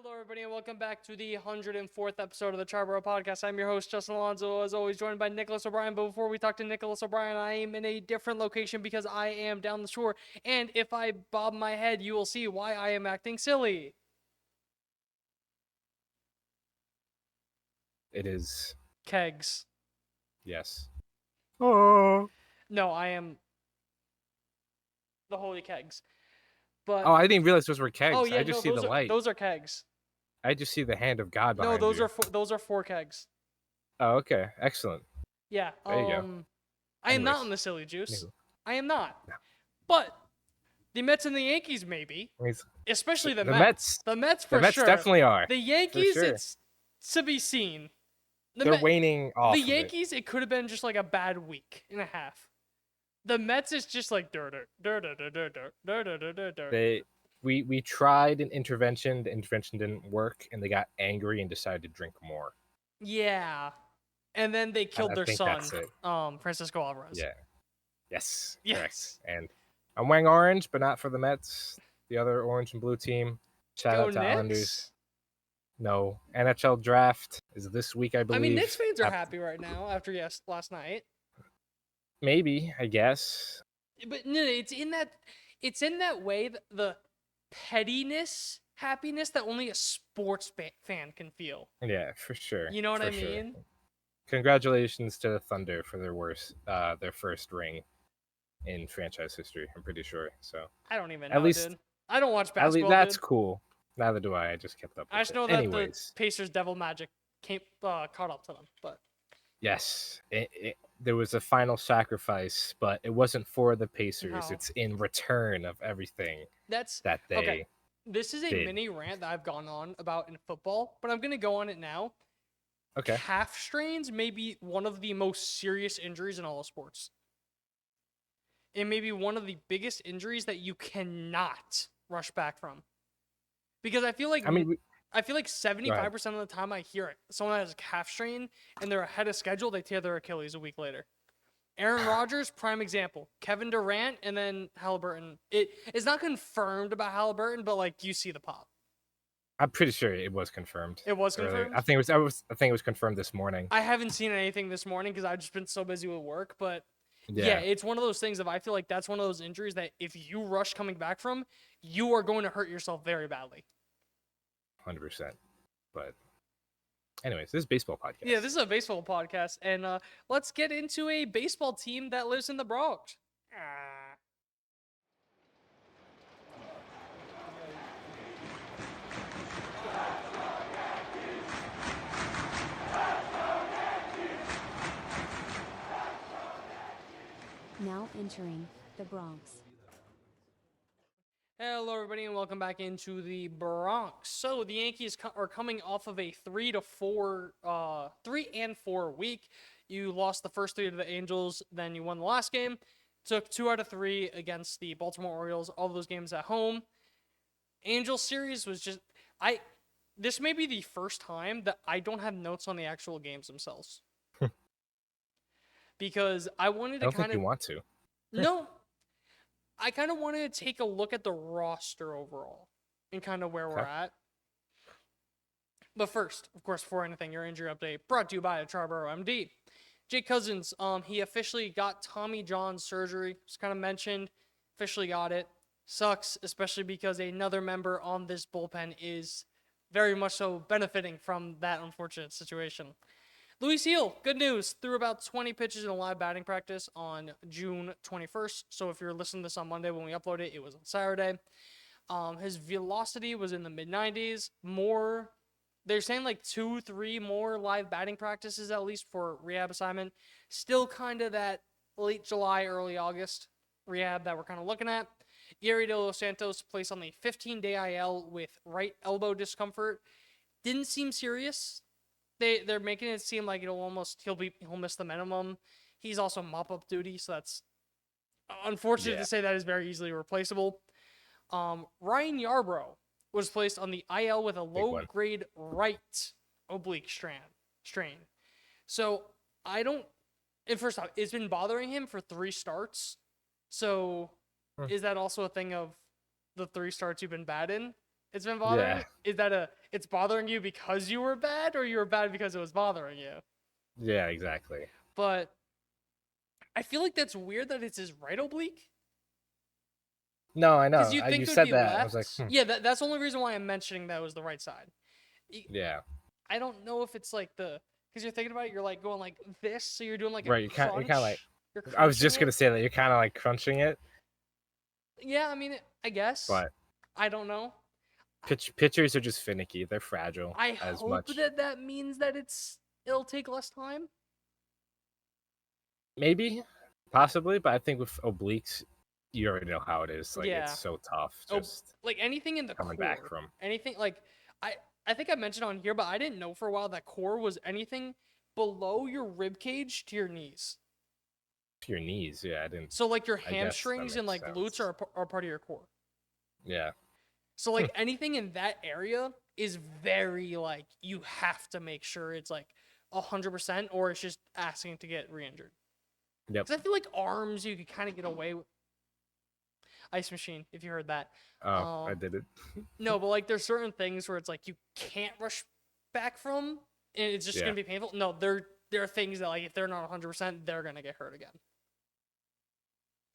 Hello, everybody, and welcome back to the 104th episode of the Triboro Podcast. I'm your host, Justin Alonso, as always, joined by Nicholas O'Brien. But before we talk to Nicholas O'Brien, I am in a different location because I am down the shore. And if I bob my head, you will see why I am acting silly. It is. Kegs. Yes. Oh. No, I am the Holy Kegs. But Oh, I didn't realize those were kegs. oh yeah, I just see those the light. Those are kegs. I just see the hand of God behind No, you. those are four kegs. Oh, okay. Excellent. Yeah. There you go. I am not Anyways. on the silly juice. Anywho. I am not. No. But the Mets and the Yankees, maybe. Especially the Mets. The Mets for sure. The Mets definitely are. The Yankees, sure. it's to be seen. They're waning off. The Yankees, it could have been just like a bad week and a half. The Mets is just like We tried an intervention. The intervention didn't work, and they got angry and decided to drink more. Yeah, and then they killed their son, that's it. Francisco Alvarez. Yeah. Yes. Yes. Correct. And I'm wearing orange, but not for the Mets. The other orange and blue team. Shout out to Islanders. No, NHL draft is this week, I believe. I mean, Knicks fans are happy right now after last night. Maybe, I guess. But no, it's in that way, the pettiness, happiness that only a sports fan can feel. Yeah, for sure. You know what I mean? Congratulations to the Thunder for their first ring in franchise history. I'm pretty sure. So I don't even know, dude. I don't watch basketball. That's cool. Neither do I. I just kept up with I just know that the Pacers' devil magic caught up to them. But yes, there was a final sacrifice, but it wasn't for the Pacers. No. It's in return of everything that they okay. This is a mini rant that I've gone on about in football, but I'm going to go on it now. Okay. Calf strains may be one of the most serious injuries in all of sports. It may be one of the biggest injuries that you cannot rush back from. Because I feel like 75% of the time I hear it, someone has a calf strain and they're ahead of schedule, they tear their Achilles a week later. Aaron Rodgers, prime example. Kevin Durant, and then Halliburton. It's not confirmed about Halliburton, but like you see the pop. I'm pretty sure it was confirmed. It was confirmed? Earlier. I think it was confirmed this morning. I haven't seen anything this morning because I've just been so busy with work, but yeah, it's one of those things I feel like that's one of those injuries that if you rush coming back from, you are going to hurt yourself very badly. 100%. But anyways, this is a baseball podcast. Yeah, this is a baseball podcast, and let's get into a baseball team that lives in the Bronx. Now entering the Bronx. Hello, everybody, and welcome back into the Bronx. So the Yankees are coming off of a 3-4 week. You lost the first 3 to the Angels, then you won the last game. Took 2 out of 3 against the Baltimore Orioles. All of those games at home. Angels series was just this may be the first time that I don't have notes on the actual games themselves. Because I wanted to I don't think you want to. No. I kind of wanted to take a look at the roster overall and kind of where we're at. But first, of course, before anything, your injury update brought to you by Triboro MD. Jake Cousins, he officially got Tommy John surgery. It's kind of mentioned. Officially got it. Sucks, especially because another member on this bullpen is very much so benefiting from that unfortunate situation. Luis Gil, good news, threw about 20 pitches in a live batting practice on June 21st. So if you're listening to this on Monday when we upload it, it was on Saturday. His velocity was in the mid-90s. They're saying like 2-3 more live batting practices at least for rehab assignment. Still kind of that late July, early August rehab that we're kind of looking at. Gary De Los Santos placed on the 15-day IL with right elbow discomfort. Didn't seem serious. They're making it seem like he'll miss the minimum. He's also mop-up duty, so that's unfortunate to say that is very easily replaceable. Ryan Yarbrough was placed on the IL with a low-grade right oblique strain. So first off, it's been bothering him for 3 starts. So is that also a thing of the 3 starts you've been bad in? It's been bothering Yeah. you? Is that it's bothering you because you were bad, or you were bad because it was bothering you? Yeah, exactly. But I feel like that's weird that it's his right oblique. No, I Because know. you think You it would said be that. I left. was like, Yeah, that's the only reason why I'm mentioning that was the right side. yeah. I don't know if it's like because you're thinking about it, you're like going like this, so you're doing like a Right. You're kind of like. crunch. You're I was crunching just gonna it. say that you're kind of like crunching it, Yeah, I mean, I guess. but I don't know. pitchers are just finicky. They're fragile I as hope much. that means that it'll take less time. Maybe, possibly, but I think with obliques, you already know how it is. Like it's Yeah. so tough Oh, just like anything in the coming core. back from. Anything like I I think I mentioned on here, but I didn't know for a while that core was anything below your rib cage to your knees. Your knees. Yeah, I didn't. So like your I guess that hamstrings and makes like glutes sense. are part of your core. Yeah. So like anything in that area is very like you have to make sure it's like 100% or it's just asking to get re-injured. Yep. Because I feel like arms you could kind of get away with. Ice machine, if you heard that. Oh, I did it. No, but like there's certain things where it's like you can't rush back from, and it's just Yeah. gonna be painful. No, there are things that like if they're not 100%, they're gonna get hurt again.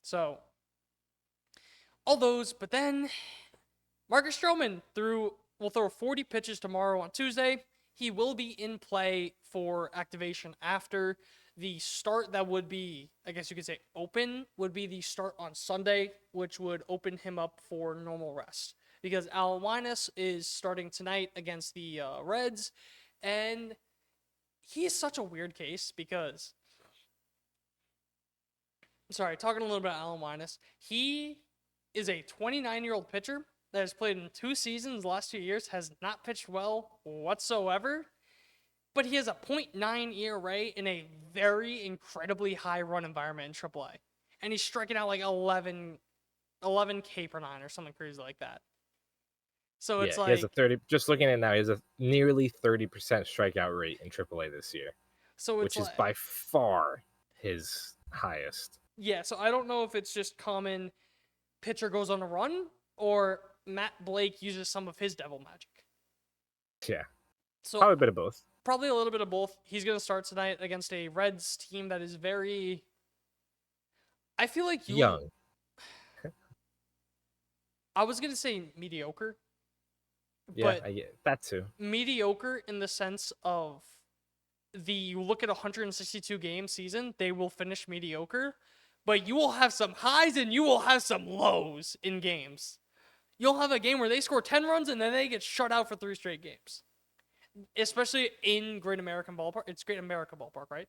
So all those, but then Marcus Stroman will throw 40 pitches tomorrow on Tuesday. He will be in play for activation after the start that would be, I guess you could say, open, would be the start on Sunday, which would open him up for normal rest. Because Alwinus is starting tonight against the Reds, and he is such a weird case because, sorry, talking a little bit about Alwinus, he is a 29-year-old pitcher that has played in 2 seasons the last 2 years, has not pitched well whatsoever, but he has a .9 ERA in a very incredibly high run environment in AAA. And he's striking out like 11 K per 9 or something crazy like that. So it's Yeah, he has a like 30. Just looking at it now, he has a nearly 30% strikeout rate in AAA this year, so it's which is like by far his highest. yeah, so I don't know if it's just common pitcher goes on a run or Matt Blake uses some of his devil magic. Yeah, So probably a bit of both. probably a little bit of both. He's going to start tonight against a Reds team that is very I feel like Young. I was going to say mediocre. Yeah, But I get that too. mediocre in the sense of you look at 162 game season, they will finish mediocre, but you will have some highs and you will have some lows in games. You'll have a game where they score 10 runs and then they get shut out for 3 straight games. Especially in Great American Ballpark. It's Great American Ballpark, right?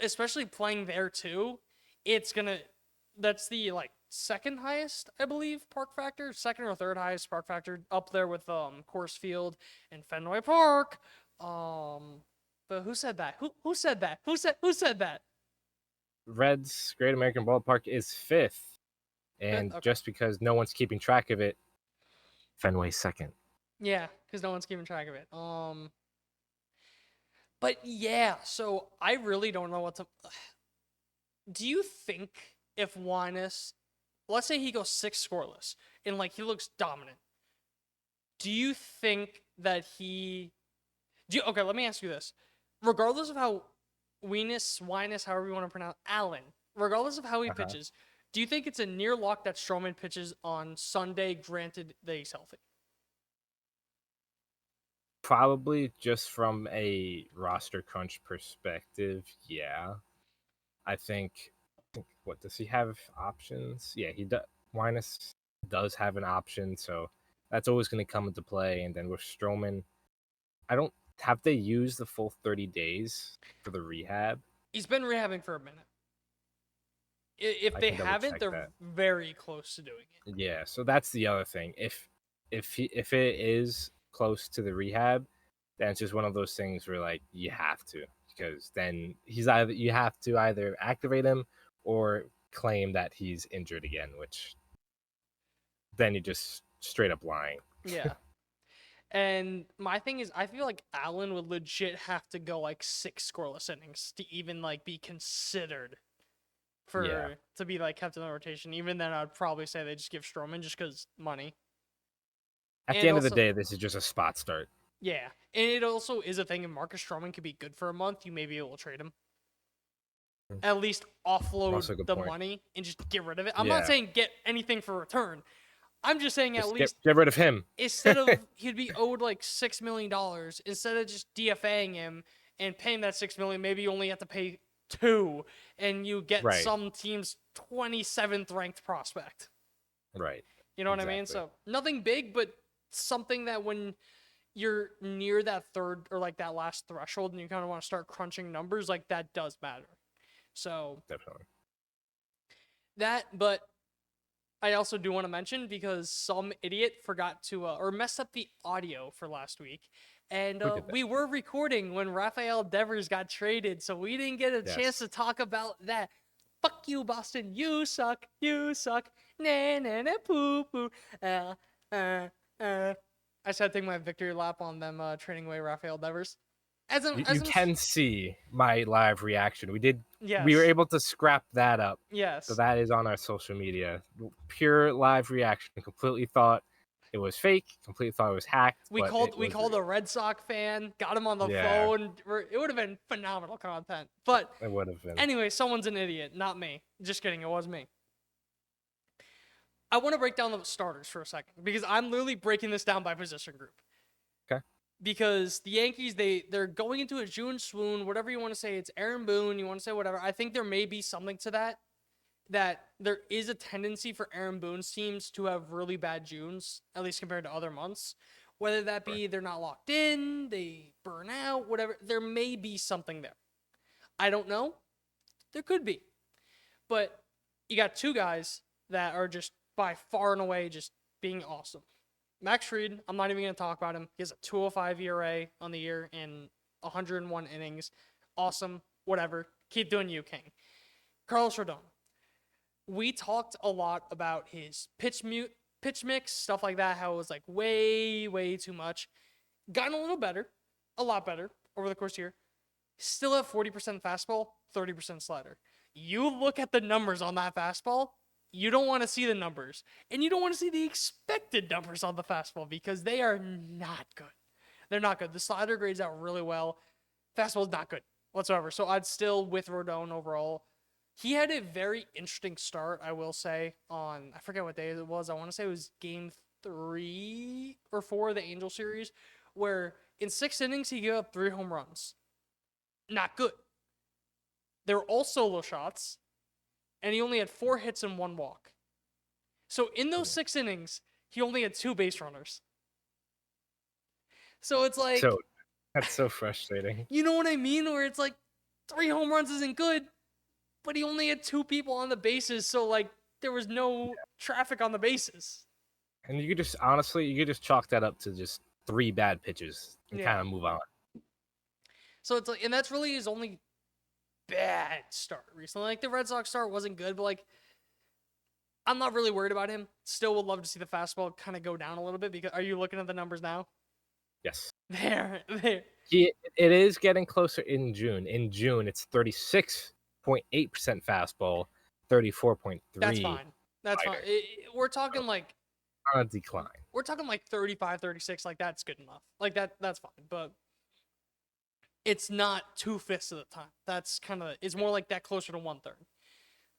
Especially playing there too. That's the like second highest, I believe, park factor, second or third highest park factor, up there with Coors Field and Fenway Park. But who said that? Who said that? Who said that? Reds Great American Ballpark is 5th, and Okay. just because no one's keeping track of it, Fenway's 2nd. Yeah, because no one's keeping track of it. But yeah, so I really don't know what to. Do you think if Juanes, let's say he goes 6 scoreless and like he looks dominant, do you think that okay, let me ask you this. Regardless of how Wyness, however you want to pronounce Allen, regardless of how he pitches, do you think it's a near lock that Stroman pitches on Sunday, granted that he's healthy? Probably just from a roster crunch perspective, yeah. I think what does he have options? Yeah, he does. Winus does have an option, so that's always going to come into play. And then with Stroman, I don't have they used the full 30 days for the rehab. He's been rehabbing for a minute. If I they can double haven't, check they're that. very close to doing it. Yeah, so that's the other thing. If it is close to the rehab, then it's just one of those things where like you have to, because then you have to either activate him or claim that he's injured again, which then you're just straight up lying. Yeah. And my thing is, I feel like Allen would legit have to go like 6 scoreless innings to even like be considered to be like kept in the rotation. Even then, I'd probably say they just give Stroman just because money. At And the end of the also- day, this is just a spot start. Yeah, and it also is a thing. If Marcus Stroman could be good for a month, you may be able to trade him. At least offload Also a good the point. money and just get rid of it. I'm Yeah. not saying get anything for return. I'm just saying Just at least get rid of him. instead of he'd be owed like $6 million, instead of just DFAing him and paying that $6 million, maybe you only have to pay 2, and you get Right. some team's 27th ranked prospect. Right. You know what I mean? Exactly. So nothing big, but something that when you're near that third or like that last threshold and you kind of want to start crunching numbers, like that does matter. So Definitely. that, but I also do want to mention because some idiot forgot to or messed up the audio for last week. And Who did that? we were recording when Rafael Devers got traded, so we didn't get a chance Yes. to talk about that. Fuck you, Boston. You suck. You suck. Nah, nah, nah, poo, poo. I just had to take my victory lap on them trading away Rafael Devers. You can see my live reaction. Yes. We were able to scrap that up. Yes. So that is on our social media. Pure live reaction. Completely thought it was fake. Completely thought it was hacked. We but called it was a Red Sox fan, got him on the Yeah. phone. It would have been phenomenal content. But It would have been. anyway, someone's an idiot, not me. Just kidding, it was me. I want to break down the starters for a second because I'm literally breaking this down by position group. Okay. Because the Yankees, they're going into a June swoon, whatever you want to say. It's Aaron Boone, you want to say whatever. I think there may be something to that there is a tendency for Aaron Boone's teams to have really bad Junes, at least compared to other months. Whether that be they're not locked in, they burn out, whatever. There may be something there. I don't know. There could be. But you got 2 guys that are just by far and away just being awesome. Max Fried, I'm not even going to talk about him. He has a 2.05 ERA on the year in 101 innings. Awesome. Whatever. Keep doing you, King. Carlos Rodon. We talked a lot about his pitch mix, stuff like that, how it was like way, way too much. Gotten a little better, a lot better over the course of the year. Still at 40% fastball, 30% slider. You look at the numbers on that fastball, you don't want to see the numbers. And you don't want to see the expected numbers on the fastball because they are not good. They're not good. The slider grades out really well. Fastball's not good whatsoever. So I'd still with Rodon overall. He had a very interesting start, I will say, on, I forget what day it was. I want to say it was game 3 or 4 of the Angel series, where in 6 innings, he gave up 3 home runs. Not good. They were all solo shots, and he only had 4 hits and 1 walk. So in those 6 innings, he only had 2 base runners. So it's like... So, that's so frustrating. You know what I mean? Where it's like, 3 home runs isn't good, but he only had 2 people on the bases, so like there was no traffic on the bases. And you could just chalk that up to just 3 bad pitches and kind of move on. So it's like, and that's really his only bad start recently. Like the Red Sox start wasn't good, but like I'm not really worried about him. Still would love to see the fastball kind of go down a little bit because are you looking at the numbers now? Yes. There. It is getting closer in June. In June, it's 36.8% fastball, 34.3. That's fine. That's fine. We're talking like on a decline. We're talking like 35, 36. Like that's good enough. Like that's fine. But it's not 2/5 of the time. That's kind of, it's more like that closer to 1/3.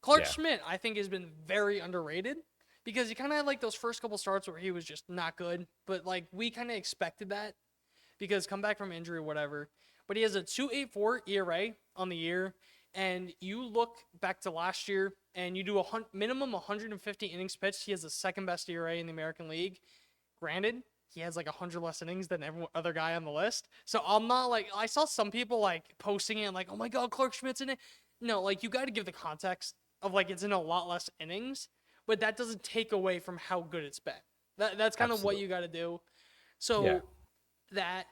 Clark Schmidt, I think, has been very underrated because he kind of had like those first couple starts where he was just not good, but like we kind of expected that because come back from injury or whatever. But he has a 2.84 ERA on the year, and you look back to last year and you do a minimum 150 innings pitched. He has the second best ERA in the American League. Granted, he has like 100 less innings than every other guy on the list. So I'm not like, I saw some people like posting it and like, oh my God, Clark Schmidt's in it. No, like you got to give the context of like it's in a lot less innings, but that doesn't take away from how good it's been. That's kind of what you got to do. So I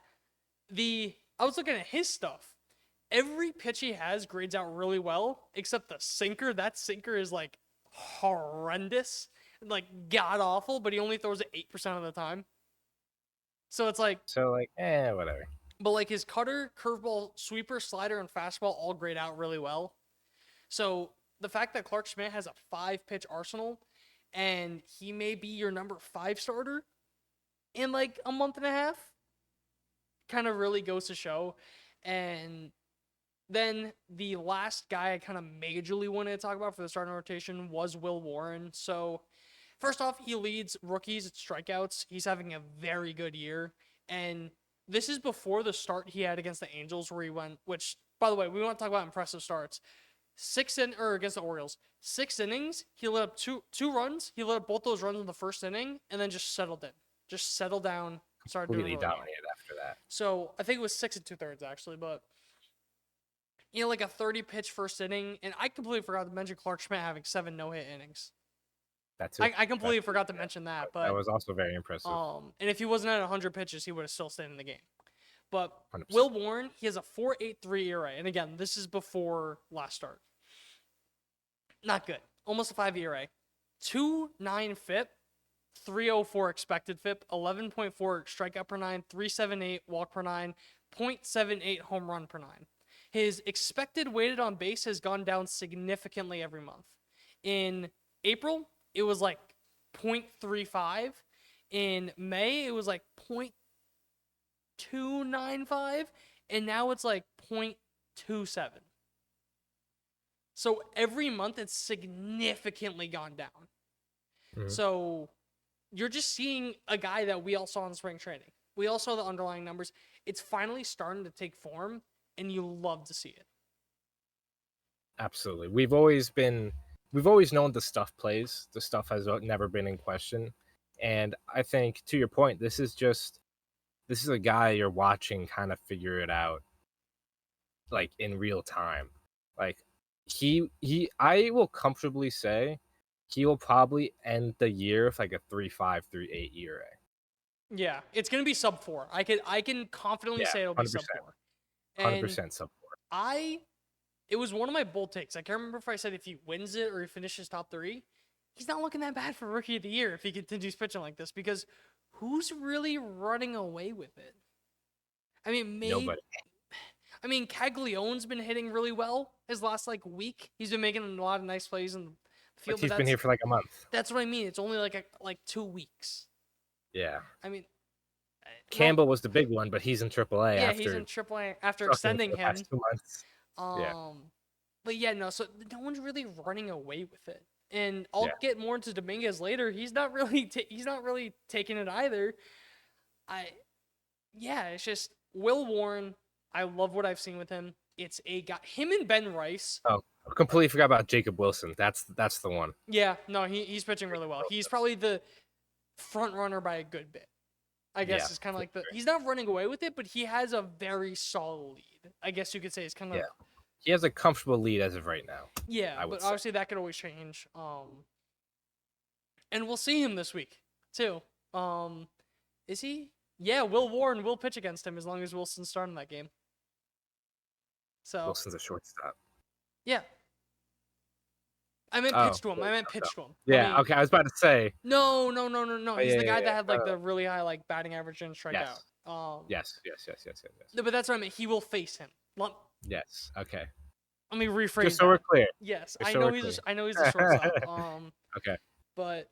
was looking at his stuff. Every pitch he has grades out really well, except the sinker. That sinker is like horrendous, like god awful, but he only throws it 8% of the time. So it's like, whatever. But like his cutter, curveball, sweeper, slider, and fastball all grade out really well. So the fact that Clark Schmidt has a 5-pitch arsenal and he may be your number 5 starter, in like a month and a half. Kind of really goes to show. And then the last guy I kind of majorly wanted to talk about for the starting rotation was Will Warren. So first off, he leads rookies at strikeouts. He's having a very good year. And this is before the start he had against the Angels where he went, which, by the way, we want to talk about impressive starts. Against the Orioles. 6 innings, he let up two runs. He let up both those runs in the first inning and then just settled in. Just settled down, started doing Completely really well. dominated after that. So I think it was 6 2/3 actually, but like a 30-pitch first inning, and I completely forgot to mention Clark Schmidt having 7 no-hit innings. That's I completely forgot to mention that, but that was also very impressive. and if he wasn't at 100 pitches, he would have still stayed in the game. But 100%. Will Warren, he has a 4.83 ERA, and again, this is before last start. Not good. Almost a 5 ERA. 2.9 FIP, 3.04 expected FIP, 11.4 strikeout per 9, 3.78 walk per 9, 0.78 home run per 9. His expected weighted on base has gone down significantly every month. In April, it was like 0.35. In May, it was like 0.295. And now it's like 0.27. So every month, it's significantly gone down. Mhm. So you're just seeing a guy that we all saw in spring training. We all saw the underlying numbers. It's finally starting to take form, and you love to see it. Absolutely. We've always known the stuff plays. The stuff has never been in question. And I think, to your point, this is a guy you're watching kind of figure it out, like, in real time. Like, I will comfortably say he will probably end the year with like a 3.5, 3.8 ERA. Yeah, it's gonna be sub 4. I can confidently say it'll be 100%. sub 4. 100% sub 4. It was one of my bold takes. I can't remember if I said if he wins it or he finishes top 3. He's not looking that bad for Rookie of the Year if he continues pitching like this, because who's really running away with it? I mean, Nobody. I mean, Caglione's been hitting really well his last like week. He's been making a lot of nice plays in the field. But he's been here for like a month. That's what I mean. It's only like 2 weeks. Yeah. I mean, Campbell was the big one, but he's in AAA. Yeah, after he's in AAA after sucking extending for the him. past 2 months. Yeah. But yeah, no. So no one's really running away with it. And I'll get more into Dominguez later. He's not really taking it either. It's just Will Warren. I love what I've seen with him. It's a guy. Him and Ben Rice. Oh, I completely forgot about Jacob Wilson. That's the one. Yeah, no, he's pitching really well. He's probably the front runner by a good bit. I guess it's kind of like he's not running away with it, but he has a very solid lead. I guess you could say it's kind of He has a comfortable lead as of right now. Yeah, but obviously that could always change. And we'll see him this week too. Is he? Yeah, Will Warren will pitch against him as long as Wilson's starting that game. So Wilson's a shortstop. Yeah. I meant pitch to him. Yeah, okay. I was about to say. No. He's the guy that had like no. the really high like batting average and strikeout. Yes. No, but that's what I meant. He will face him. Yes. Okay. Let me rephrase. Just so we're clear. Yes, I know he's a shortstop. Okay. But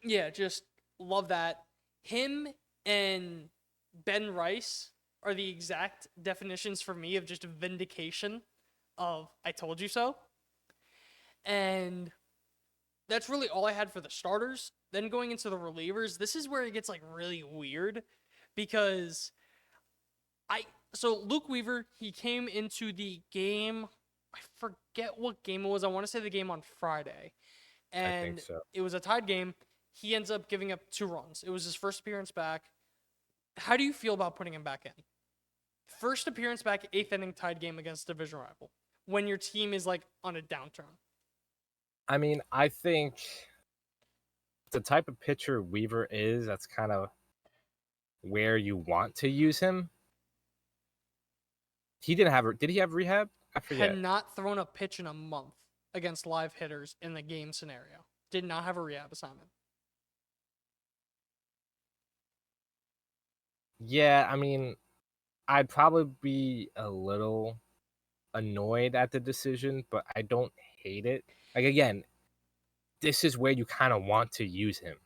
yeah, just love that. Him and Ben Rice are the exact definitions for me of just a vindication of I told you so. And that's really all I had for the starters. Then going into the relievers, this is where it gets like really weird because so Luke Weaver, he came into the game, I forget what game it was. I want to say the game on Friday. And I think so. It was a tied game. He ends up giving up 2 runs. It was his first appearance back. How do you feel about putting him back in? First appearance back, 8th inning tied game against a division rival when your team is like on a downturn. I mean, I think the type of pitcher Weaver is, that's kind of where you want to use him. Did he have rehab? I forget. Had not thrown a pitch in a month against live hitters in the game scenario. Did not have a rehab assignment. Yeah, I mean, I'd probably be a little annoyed at the decision, but I don't hate it. Like, again, this is where you kind of want to use him.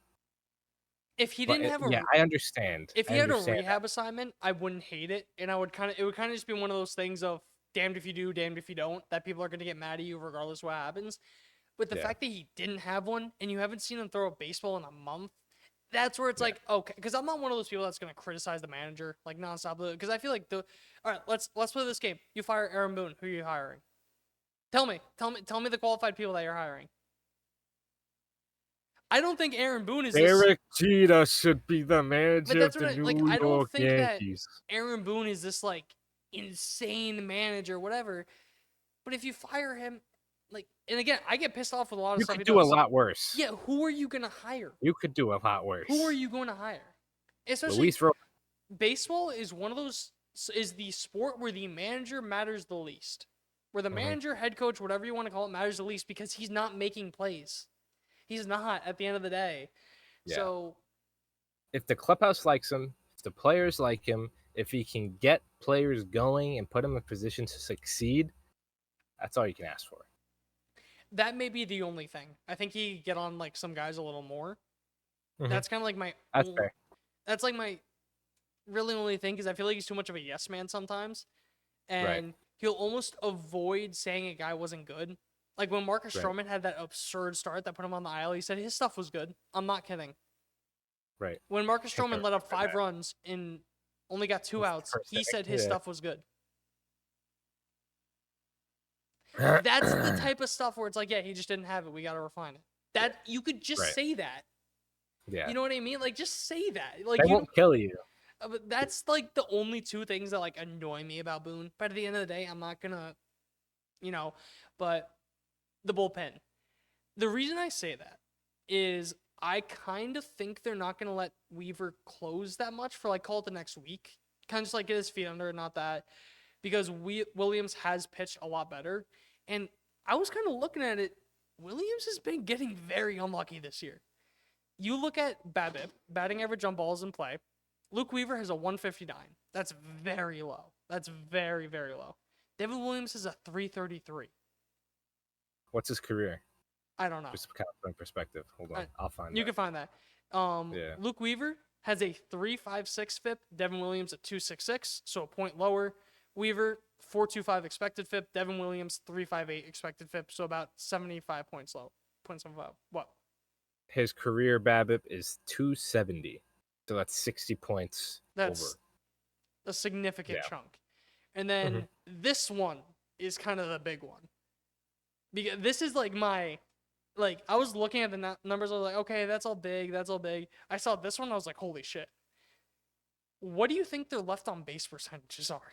If he But didn't have a yeah, I understand. if he I had a understand. rehab assignment, I wouldn't hate it, and it would kind of just be one of those things of damned if you do, damned if you don't. That people are gonna get mad at you regardless of what happens. But the Yeah. fact that he didn't have one, and you haven't seen him throw a baseball in a month, that's where it's Yeah. like, okay, because I'm not one of those people that's gonna criticize the manager like nonstop. Because I feel like all right, let's play this game. You fire Aaron Boone. Who are you hiring? Tell me the qualified people that you're hiring. I don't think Aaron Boone is this. Derek Jeter should be the But manager that's of the what New I don't York think Yankees. that Aaron Boone is this like insane manager, whatever. But if you fire him, like, and again, I get pissed off with a lot of You stuff could he do a does. lot worse. Yeah, who are you gonna hire? You could do a lot worse. Who are you going to hire? Especially Luis Robert. baseball is one of those is the sport where the manager matters the least. Where the manager, head coach, whatever you want to call it, matters the least because he's not making plays. He's not at the end of the day. Yeah. So If the clubhouse likes him, if the players like him, if he can get players going and put them in position to succeed, that's all you can ask for. that may be the only thing. I think he could get on like some guys a little more. Mhm. That's kind of like my That's fair. That's like my really only thing because I feel like he's too much of a yes man sometimes, and he'll almost avoid saying a guy wasn't good. Like when Marcus Right. Stroman had that absurd start that put him on the aisle, he said his stuff was good. I'm not kidding. Right. When Marcus I think I Stroman let up remember 5 that. runs and only got 2 That's the outs, first he inning, said his yeah. stuff was good. That's the type of stuff where it's like, yeah, he just didn't have it. We got to refine it. That you could just Right. say that. Yeah. You know what I mean? Like just say that. Like They you won't kill you. But that's like the only 2 things that like annoy me about Boone. But at the end of the day, I'm not gonna, but the bullpen. The reason I say that is I kind of think they're not gonna let Weaver close that much for like call it the next week. Kind of just like get his feet under, not that, because Williams has pitched a lot better, and I was kind of looking at it. Williams has been getting very unlucky this year. You look at BABIP, batting average on balls in play. Luke Weaver has a 159. That's very low. That's very, very low. Devin Williams has a 333. What's his career? I don't know. Just kind of in perspective. Hold on. Alright, I'll find You it. can find that. Yeah. Luke Weaver has a 356 FIP. Devin Williams a 266, so a point lower. Weaver 425 expected FIP. Devin Williams 358 expected FIP, so about 75 points low. 0.75. What? His career BABIP is 270. So that's 60 points That's over. a significant Yeah. chunk. And then this one is kind of the big one. Because this is like I was looking at the numbers, I was like, okay, that's all big, that's all big. I saw this one, I was like, holy shit. What do you think their left on base percentages are?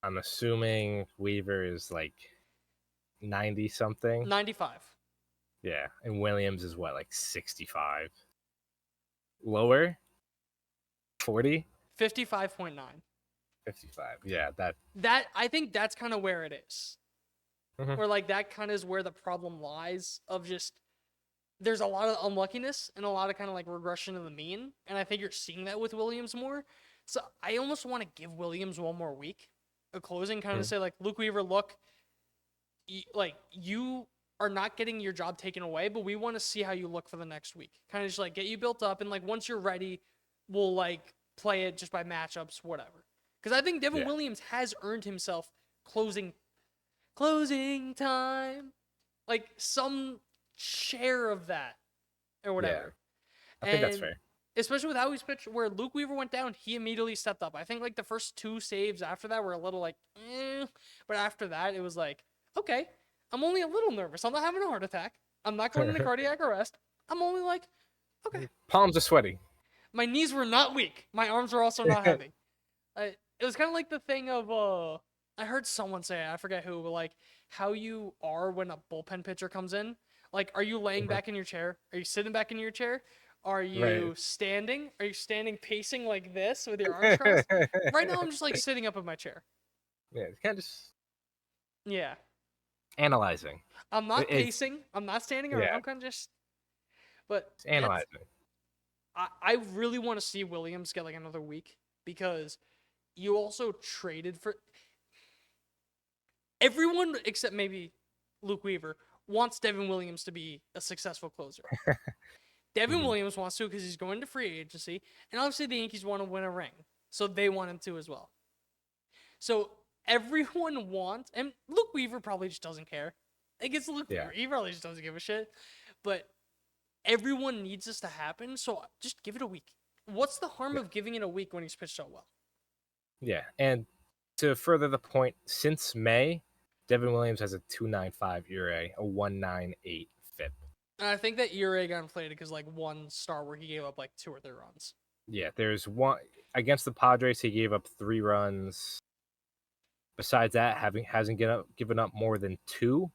I'm assuming Weaver is like 90 something. 95. Yeah. And Williams is what, like 65? Lower? 40? 55.9. 55. Yeah, that. I think that's kind of where it is. Mhm. Where like that kind of is where the problem lies of just there's a lot of unluckiness and a lot of kind of like regression to the mean, and I think you're seeing that with Williams more. So I almost want to give Williams one more week, a closing, kind of say like, Luke Weaver, look, you are not getting your job taken away, but we want to see how you look for the next week. Kind of just like get you built up, and like once you're ready, we'll like play it just by matchups, whatever. Because I think Devin Williams has earned himself closing time, like some share of that or whatever. I think that's fair. Especially with how he's pitched, where Luke Weaver went down, he immediately stepped up. I think like the first 2 saves after that were a little like, but after that it was like, okay, I'm only a little nervous. I'm not having a heart attack. I'm not going into cardiac arrest. I'm only like, okay. Palms are sweaty. My knees were not weak. My arms were also not heavy. It was kind of like the thing of I heard someone say, I forget who, but like how you are when a bullpen pitcher comes in. Like, are you laying back in your chair? Are you sitting back in your chair? Are you standing? Are you standing pacing like this with your arms crossed? Right now, I'm just like sitting up in my chair. Yeah, it's kind of just Yeah. analyzing. I'm not pacing. I'm not standing around. I'm kind of just. But It's analyzing. I really want to see Williams get like another week because you also traded for everyone except maybe Luke Weaver wants Devin Williams to be a successful closer. Devin Mhm. Williams wants to because he's going to free agency, and obviously the Yankees want to win a ring, so they want him to as well. So everyone wants, and Luke Weaver probably just doesn't care. Like, it's Luke Yeah. Weaver. He probably just doesn't give a shit. But everyone needs this to happen, so just give it a week. What's the harm of giving it a week when he's pitched so well? Yeah, and to further the point, since May, Devin Williams has a 2.95 ERA, a 1.98 FIP. And I think that ERA got inflated because, like, one start where he gave up, like, 2 or 3 runs. Yeah, there's one against the Padres. He gave up 3 runs. Besides that, hasn't given up more than 2.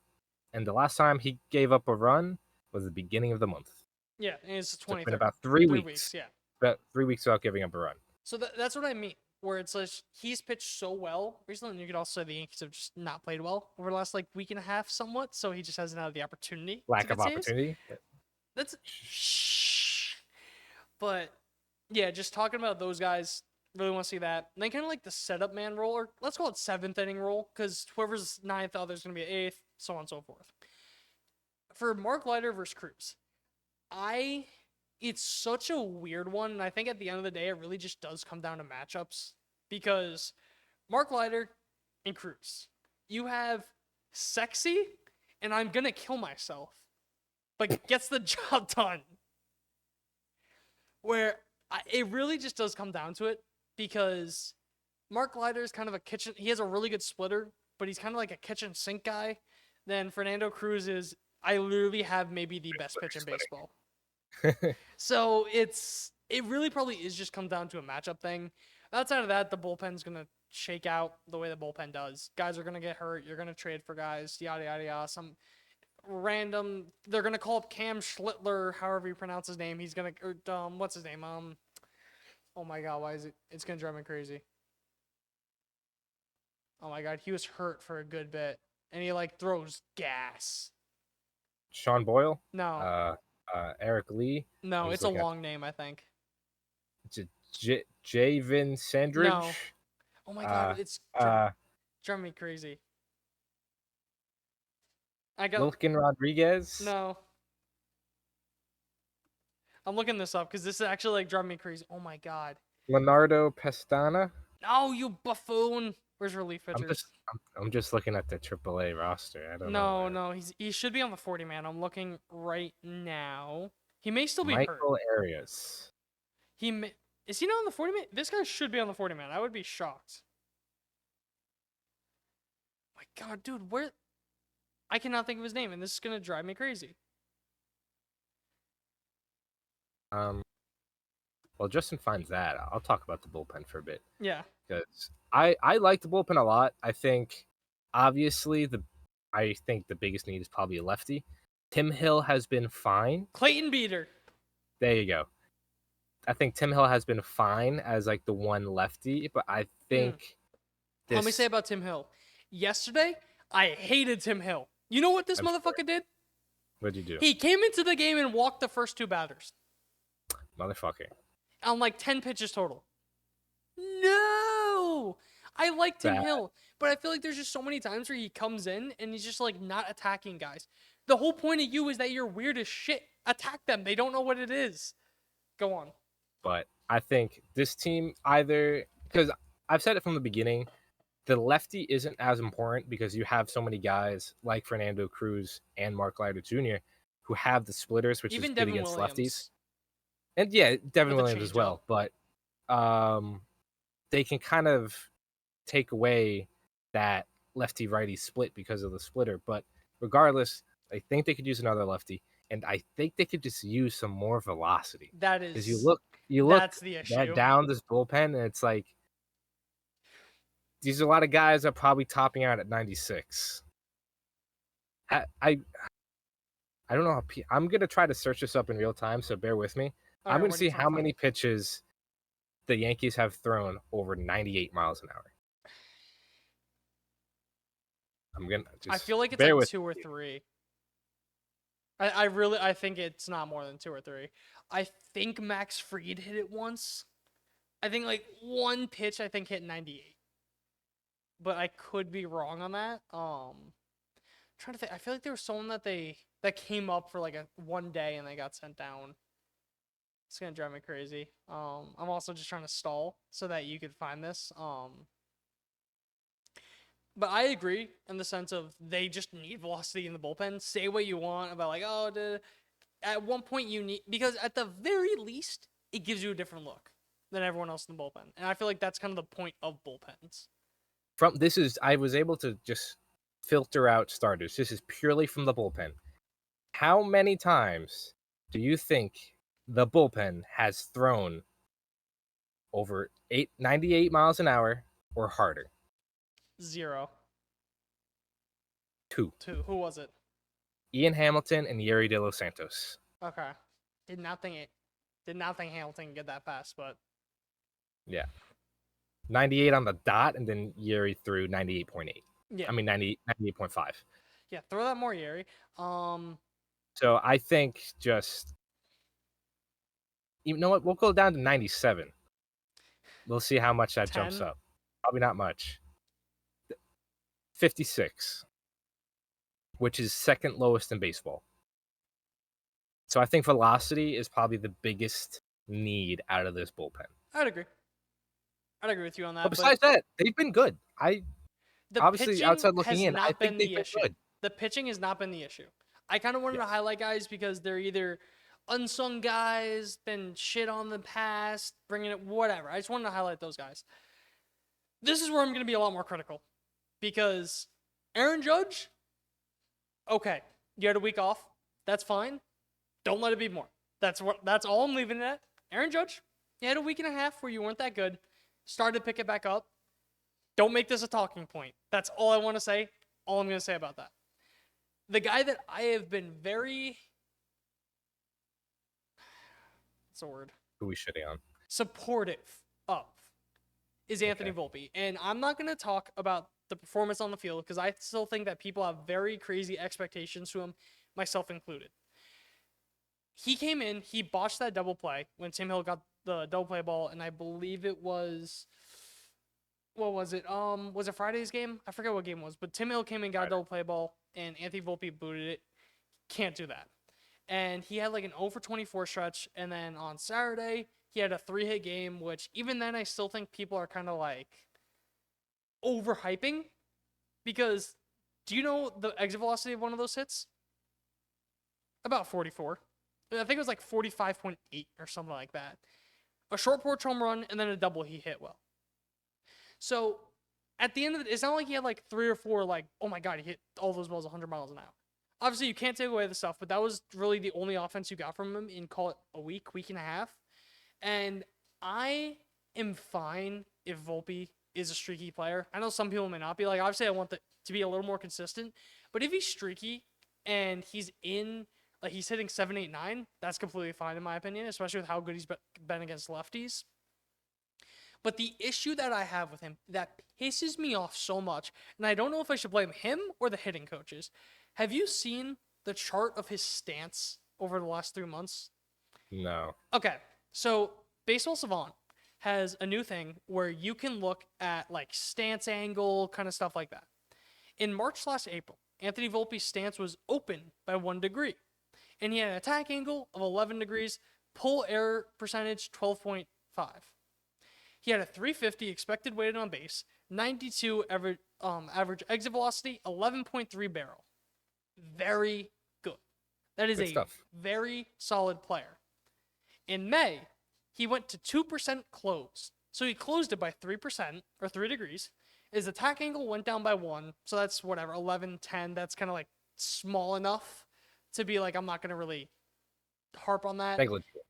And the last time he gave up a run was the beginning of the month. Yeah, and it's the So it's 23rd. been about 3 3 weeks. weeks, yeah. About 3 weeks without giving up a run. So that's what I mean, where it's like he's pitched so well recently, and you could also say the Yankees have just not played well over the last, like, week and a half somewhat, so he just hasn't had the opportunity. Lack to of get saves. opportunity. That's shh. But yeah, just talking about those guys, really want to see that. And then kind of like the setup man role, or let's call it 7th inning role, because whoever's 9th, the other's going to be 8th, so on and so forth. For Mark Leiter versus Cruz, it's such a weird one, and I think at the end of the day, it really just does come down to matchups, because Mark Leiter and Cruz, you have sexy, and I'm going to kill myself, but gets the job done. Where it really just does come down to it, because Mark Leiter is kind of he has a really good splitter, but he's kind of like a kitchen sink guy. Then Fernando Cruz is, I literally have maybe the best pitch in baseball. So it really probably is just come down to a matchup thing. Outside of that, the bullpen's going to shake out the way the bullpen does. Guys are going to get hurt. You're going to trade for guys, yada, yada, yada. Some random, they're going to call up Cam Schlittler, however you pronounce his name. He's going to, what's his name? Oh my God, why is it? It's going to drive me crazy. Oh my God, he was hurt for a good bit. And he, like, throws gas. Sean Boyle? No. Eric Lee? No, I'm it's just a looking at- long name, I think. Javen Sandridge? No. Oh my God, it's driving me crazy. I got Wilkin Rodriguez? no. I'm looking this up because this is actually, like, driving me crazy. Oh my God. Leonardo Pestana? No, you buffoon. Where's relief pitchers? I'm just looking at the AAA roster. I don't know. No, he should be on the 40 man. I'm looking right now. He may still be hurt. Michael Arias. Is he not on the 40 man? This guy should be on the 40 man. I would be shocked. My God, dude, where? I cannot think of his name, and this is gonna drive me crazy. Well, Justin finds that. I'll talk about the bullpen for a bit. Yeah. Because I like the bullpen a lot. I think, obviously, I think the biggest need is probably a lefty. Tim Hill has been fine. Clayton Beater. There you go. I think Tim Hill has been fine as, like, the one lefty, but I think Let me say about Tim Hill. Yesterday, I hated Tim Hill. You know what this motherfucker did? What'd you do? He came into the game and walked the first 2 batters. Motherfucker. On, like, 10 pitches total. No! I like Tim Hill, but I feel like there's just so many times where he comes in and he's just, like, not attacking guys. The whole point of you is that you're weird as shit. Attack them. They don't know what it is. Go on. But I think this team either, because I've said it from the beginning, the lefty isn't as important because you have so many guys like Fernando Cruz and Mark Leiter Jr. who have the splitters, which Even is good Devin against Williams. lefties. And yeah, Devin With a Williams as changeup. well. But they can kind of take away that lefty-righty split because of the splitter. But regardless, I think they could use another lefty, and I think they could just use some more velocity. That is. Because you look That's the issue. down this bullpen, and it's like these are a lot of guys that are probably topping out at 96. I don't know how. I'm gonna try to search this up in real time, so bear with me. All I'm right, gonna what are you see trying how to many pitches the Yankees have thrown over 98 miles an hour. I'm gonna. I feel like it's bear like with 2 or me. 3. I think it's not more than 2 or 3. I think Max Fried hit it once. I think, like, one pitch hit 98. But I could be wrong on that. trying to think. I feel like there was someone that came up for like a one day and they got sent down. It's gonna drive me crazy. I'm also just trying to stall so that you could find this. But I agree in the sense of they just need velocity in the bullpen. Say what you want about like, at one point you need, because at the very least it gives you a different look than everyone else in the bullpen, and I feel like that's kind of the point of bullpens. I was able to just filter out starters. This is purely from the bullpen. How many times do you think the bullpen has thrown over 98 miles an hour or harder? 0. 2. 2. Who was it? Ian Hamilton and Yuri De Los Santos. Okay. Did not think Hamilton could get that fast, but Yeah. 98 on the dot, and then Yuri threw 98.8. yeah. I mean 98.5. Yeah, throw that more, Yuri. So I think just, you know what? We'll go down to 97. We'll see how much that 10? jumps up. Probably not much. 56, which is second lowest in baseball. So I think velocity is probably the biggest need out of this bullpen. I'd agree with you on that. But besides that, they've been good. The Obviously, pitching outside looking has in, not I think been they've the been issue. good. The pitching has not been the issue. I kind of wanted to Yes. highlight guys because they're either unsung guys, been shit on the past, bringing it, whatever. I just wanted to highlight those guys. This is where I'm going to be a lot more critical because Aaron Judge, okay, you had a week off. That's fine. Don't let it be more. That's all I'm leaving it at. Aaron Judge, you had a week and a half where you weren't that good. Started to pick it back up. Don't make this a talking point. That's all I want to say. All I'm going to say about that. The guy that I have been very, what's the word? Who we shitting on? Supportive of is Anthony Okay. Volpe. And I'm not going to talk about the performance on the field because I still think that people have very crazy expectations to him, myself included. He came in, he botched that double play when Tim Hill got the double play ball, and I believe it was, what was it? Was it Friday's game? I forget what game it was, but Tim Hill came in, got a double play ball, and Anthony Volpe booted it. Can't do that. And he had like an 0 for 24 stretch, and then on Saturday, he had a 3-hit game, which even then I still think people are kind of like overhyping, because do you know the exit velocity of one of those hits? About 44. I think it was like 45.8 or something like that. A short porch home run and then a double he hit well. So at the end of it, it's not like he had like 3 or 4 like, oh my God, he hit all those balls 100 miles an hour. Obviously, you can't take away the stuff, but that was really the only offense you got from him in, call it a week and a half. And I am fine if Volpe is a streaky player. I know some people may not be. Like, obviously, I want to be a little more consistent. But if he's streaky and he's in, like, he's hitting 7, 8, 9, that's completely fine in my opinion, especially with how good he's been against lefties. But the issue that I have with him that pisses me off so much, and I don't know if I should blame him or the hitting coaches. Have you seen the chart of his stance over the last 3 months? No. Okay, so Baseball Savant has a new thing where you can look at like stance angle, kind of stuff like that. In March/April, Anthony Volpe's stance was open by 1 degree, and he had an attack angle of 11 degrees, pull error percentage 12.5. He had a 350 expected weighted on base, 92 average exit velocity, 11.3 barrel. Very good. That is Good a stuff. very solid player. In May, he went to 2% closed. So he closed it by 3% or 3 degrees. His attack angle went down by 1. So that's whatever, 11, 10. That's kind of like small enough to be like, I'm not going to really harp on that. Negligible.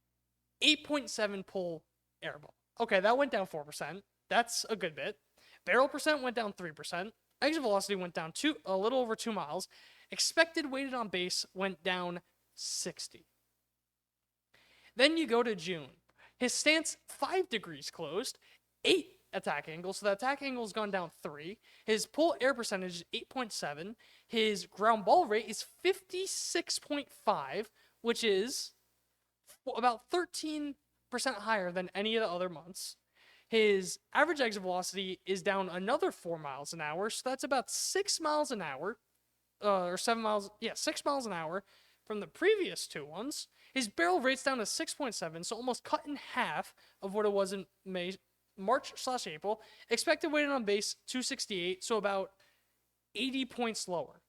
8.7 pull air ball. Okay, that went down 4%. That's a good bit. Barrel percent went down 3%. Exit velocity went down a little over 2 miles. Expected weighted on base went down 60. Then you go to June. His stance 5 degrees closed, 8 attack angle. So the attack angle's gone down 3. His pull air percentage is 8.7. His ground ball rate is 56.5, which is about 13% higher than any of the other months. His average exit velocity is down another 4 miles an hour. So that's about 6 miles an hour. or 7 miles, 6 miles an hour from the previous two ones. His barrel rate's down to 6.7, so almost cut in half of what it was in March/April. Expected weighted on base 268, so about 80 points lower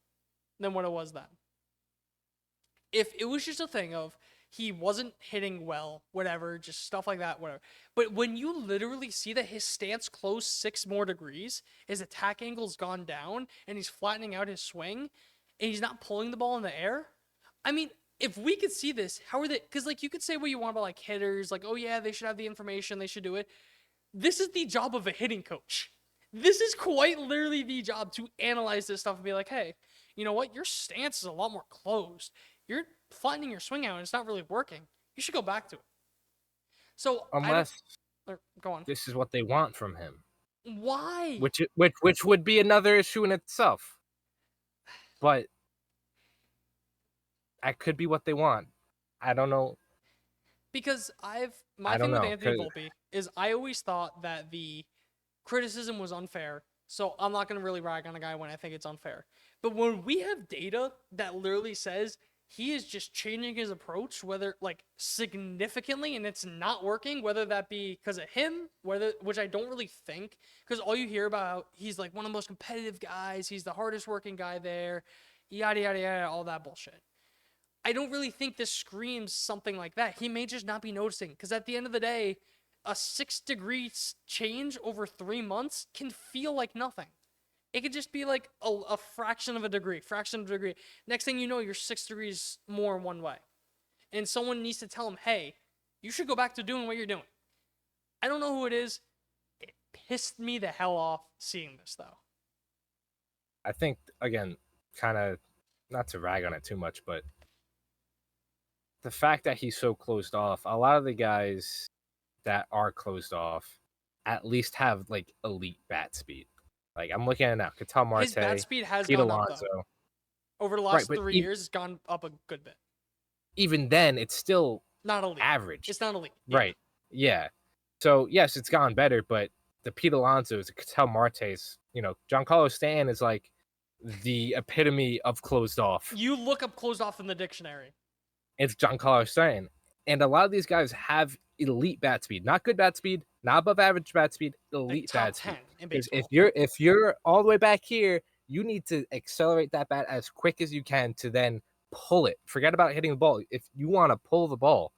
than what it was then. If it was just a thing of he wasn't hitting well, whatever, just stuff like that, whatever. But when you literally see that his stance closed 6 more degrees, his attack angle's gone down, and he's flattening out his swing, and he's not pulling the ball in the air, I mean, if we could see this, how are they? Because, like, you could say what you want about, like, hitters, like, oh, yeah, they should have the information, they should do it. This is the job of a hitting coach. This is quite literally the job to analyze this stuff and be like, hey, you know what? Your stance is a lot more closed. You're flattening your swing out and it's not really working. You should go back to it. So Unless go on. this is what they want from him. Why? Which would be another issue in itself. But that could be what they want. I don't know. Because I don't thing with know, Anthony Volpe is I always thought that the criticism was unfair. So I'm not going to really rag on a guy when I think it's unfair. But when we have data that literally says he is just changing his approach, whether like significantly, and it's not working, whether that be because of him, which I don't really think, because all you hear about, he's like one of the most competitive guys, he's the hardest working guy there, yada, yada, yada, all that bullshit. I don't really think this screams something like that. He may just not be noticing, because at the end of the day, a 6 degrees change over 3 months can feel like nothing. It could just be like a fraction of a degree. Next thing you know, you're 6 degrees more one way. And someone needs to tell him, hey, you should go back to doing what you're doing. I don't know who it is. It pissed me the hell off seeing this, though. I think, again, kind of, not to rag on it too much, but the fact that he's so closed off, a lot of the guys that are closed off at least have, like, elite bat speed. Like, I'm looking at it now. Ketel Marte, His bat speed has Pete gone up, Alonso. though. Over the last Right, 3 years, it's gone up a good bit. Even then, it's still Not elite. average. It's not elite. Right. Yeah. So, yes, it's gone better, but the Pete Alonso's, the Ketel Marte's, Giancarlo Stanton is like the epitome of closed off. You look up closed off in the dictionary. It's Giancarlo Stanton. And a lot of these guys have elite bat speed. Not good bat speed, not above average bat speed, elite Like bat top 10 speed. in Because baseball. if you're all the way back here, you need to accelerate that bat as quick as you can to then pull it. Forget about hitting the ball. If you want to pull the ball,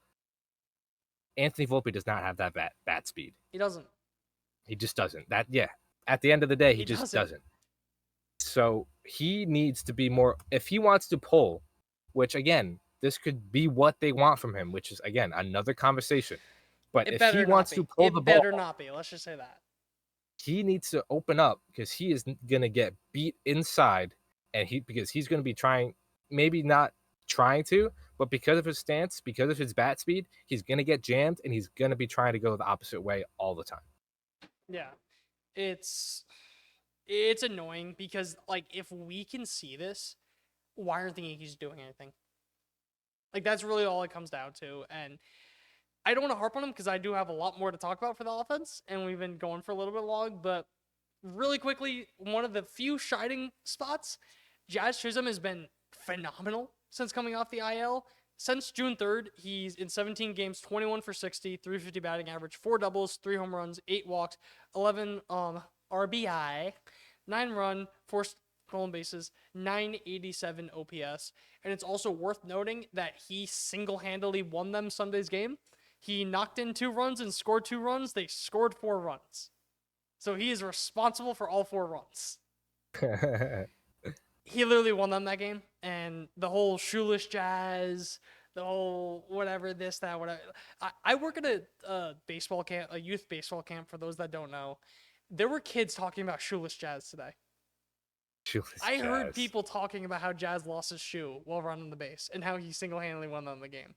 Anthony Volpe does not have that bat speed. He doesn't. He just doesn't. At the end of the day, he just doesn't. So he needs to be more, if he wants to pull, which again, this could be what they want from him, which is again another conversation. But if he wants to pull the ball, it better not be. Let's just say that. He needs to open up because he is gonna get beat inside, and because he's gonna be trying, maybe not trying to, but because of his stance, because of his bat speed, he's gonna get jammed, and he's gonna be trying to go the opposite way all the time. Yeah, it's annoying because like if we can see this, why aren't the Yankees doing anything? Like that's really all it comes down to, and I don't want to harp on him because I do have a lot more to talk about for the offense, and we've been going for a little bit long. But really quickly, one of the few shining spots, Jazz Chisholm has been phenomenal since coming off the IL. Since June 3rd, he's in 17 games, 21 for 60, 350 batting average, 4 doubles, 3 home runs, 8 walks, 11 RBI, 9 run, 4 stolen bases, 987 OPS. And it's also worth noting that he single-handedly won them Sunday's game. He knocked in 2 runs and scored 2 runs. They scored 4 runs. So he is responsible for all 4 runs. He literally won them that game. And the whole shoeless Jazz, the whole whatever, this, that, whatever. I work at a baseball camp, a youth baseball camp, for those that don't know. There were kids talking about shoeless Jazz today. I heard people talking about how Jazz lost his shoe while running the base and how he single-handedly won them the game.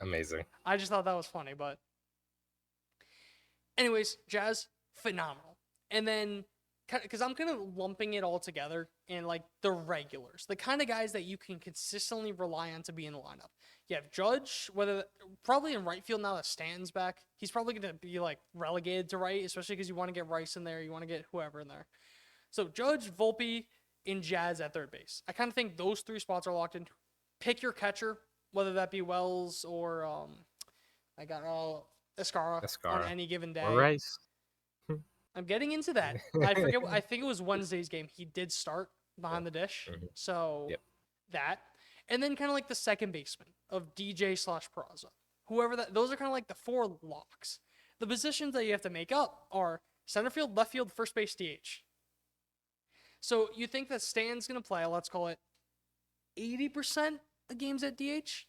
Amazing. I just thought that was funny, but anyways, Jazz, phenomenal. And then, because I'm kind of lumping it all together in like the regulars, the kind of guys that you can consistently rely on to be in the lineup. You have Judge, probably in right field now that Stanton's back. He's probably going to be like relegated to right, especially because you want to get Rice in there, you want to get whoever in there. So Judge, Volpe, in Jazz at third base. I kind of think those 3 spots are locked in. Pick your catcher, whether that be Wells or I got Escara on any given day. Or Rice. I'm getting into that. I forget. I think it was Wednesday's game. He did start behind the dish, so that, and then kind of like the second baseman of DJ/Peraza, whoever that. Those are kind of like the 4 locks. The positions that you have to make up are center field, left field, first base, DH. So you think that Stan's gonna play? Let's call it 80% of games at DH.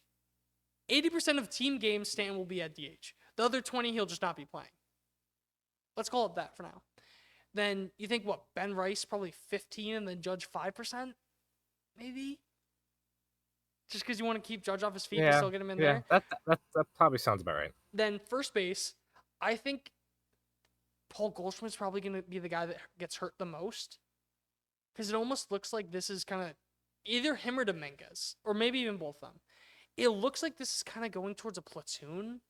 80% of team games, Stan will be at DH. The other 20, he'll just not be playing. Let's call it that for now. Then you think what? Ben Rice probably 15 and then Judge 5%? Maybe? Just because you want to keep Judge off his feet and still get him in there? That probably sounds about right. Then first base, I think Paul Goldschmidt's probably going to be the guy that gets hurt the most. Because it almost looks like this is kind of either him or Dominguez, or maybe even both of them. It looks like this is kind of going towards a platoon.